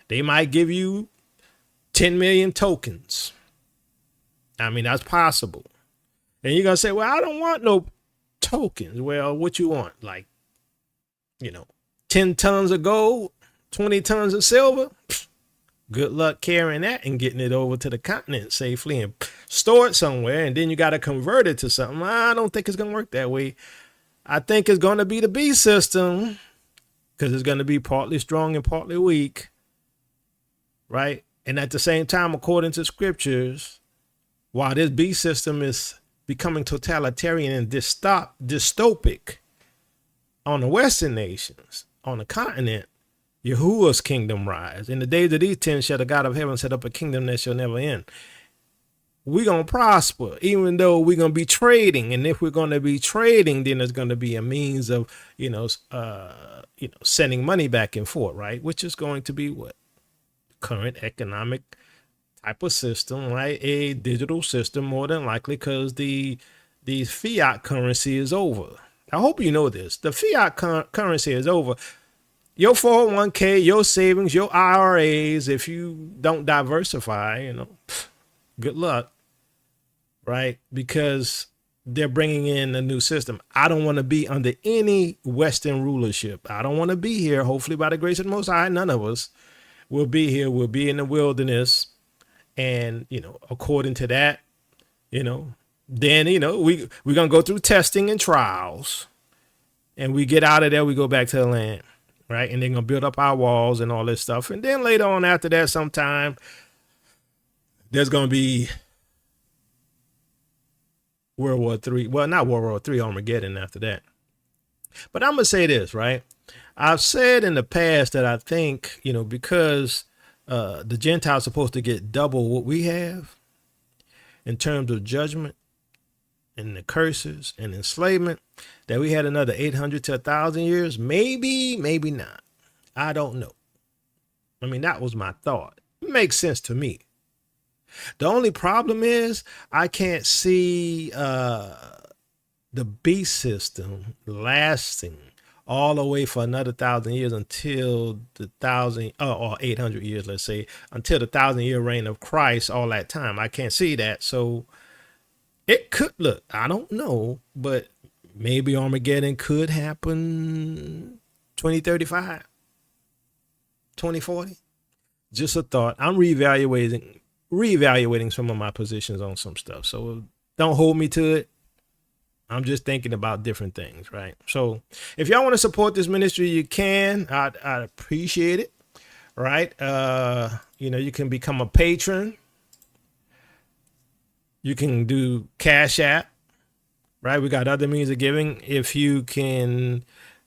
they might give you 10 million tokens. I mean, that's possible. And you're going to say, well, I don't want no tokens. Well, what you want? 10 tons of gold, 20 tons of silver? Good luck carrying that and getting it over to the continent safely and store it somewhere. And then you got to convert it to something. I don't think it's going to work that way. I think it's going to be the B system because it's going to be partly strong and partly weak. Right. And at the same time, according to scriptures, while this B system is becoming totalitarian and dystopic on the Western nations, on the continent, Yahuwah's kingdom rise. In the days of these 10 shall the God of heaven set up a kingdom that shall never end. We're going to prosper, even though we're going to be trading. And if we're going to be trading, then there's going to be a means of, sending money back and forth, right? Which is going to be what? Current economic type of system, right? A digital system, more than likely, because the fiat currency is over. I hope you know this. The fiat currency is over. Your 401k, your savings, your IRAs, if you don't diversify, good luck, right? Because they're bringing in a new system. I don't want to be under any Western rulership. I don't want to be here. Hopefully, by the grace of the Most High, none of us will be here. We'll be in the wilderness. And, according to that, then, we're going to go through testing and trials. And we get out of there, we go back to the land. Right. And they're going to build up our walls and all this stuff. And then later on after that, sometime there's going to be World War III. Well, not World War III, Armageddon after that. But I'm going to say this, right? I've said in the past that I think, because the Gentiles are supposed to get double what we have in terms of judgment and the curses and enslavement, that we had another 800 to 1,000 years. Maybe, maybe not. I don't know. I mean, that was my thought. It makes sense to me. The only problem is I can't see the beast system lasting all the way for another 1,000 years until the 1,000 or 800 years, let's say, until the 1,000-year reign of Christ. All that time, I can't see that. So it could look. I don't know, but maybe Armageddon could happen 2035, 2040. Just a thought. I'm reevaluating some of my positions on some stuff. So don't hold me to it. I'm just thinking about different things, right? So if y'all want to support this ministry, you can. I'd appreciate it, right? You can become a patron. You can do Cash App, right? We got other means of giving. If you can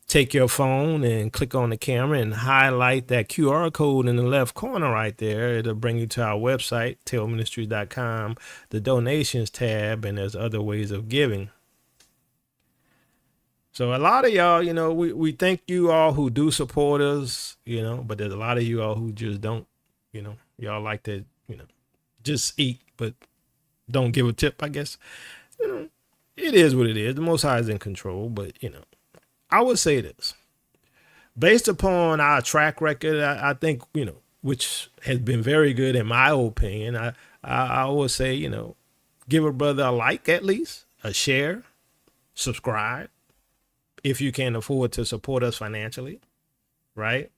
take your phone and click on the camera and highlight that QR code in the left corner right there, it'll bring you to our website, tailministries.com, the donations tab, and there's other ways of giving. So a lot of y'all, we thank you all who do support us, but there's a lot of you all who just don't, y'all like to, just eat, but don't give a tip, I guess. It is what it is. The Most High is in control, but, I would say this. Based upon our track record, I think, which has been very good in my opinion, I would say, give a brother a like at least, a share, subscribe, if you can afford to support us financially, right?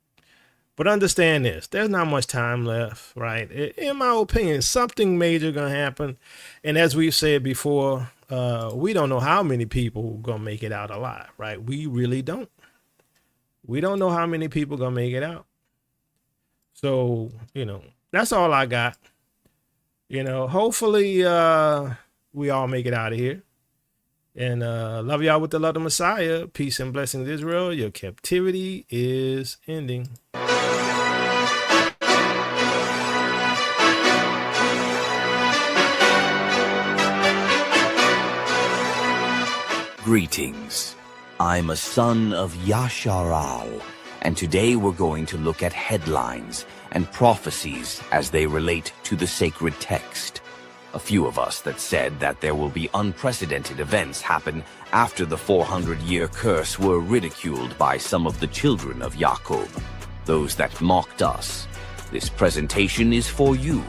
But understand this, there's not much time left, right? In my opinion, something major gonna happen. And as we've said before, we don't know how many people are gonna make it out alive, right? We really don't. We don't know how many people gonna make it out. So, that's all I got. Hopefully we all make it out of here. And love y'all with the love of Messiah. Peace and blessings, Israel. Your captivity is ending. Greetings. I'm a son of Yasharal, and today we're going to look at headlines and prophecies as they relate to the sacred text. A few of us that said that there will be unprecedented events happen after the 400-year curse were ridiculed by some of the children of Jacob, those that mocked us. This presentation is for you.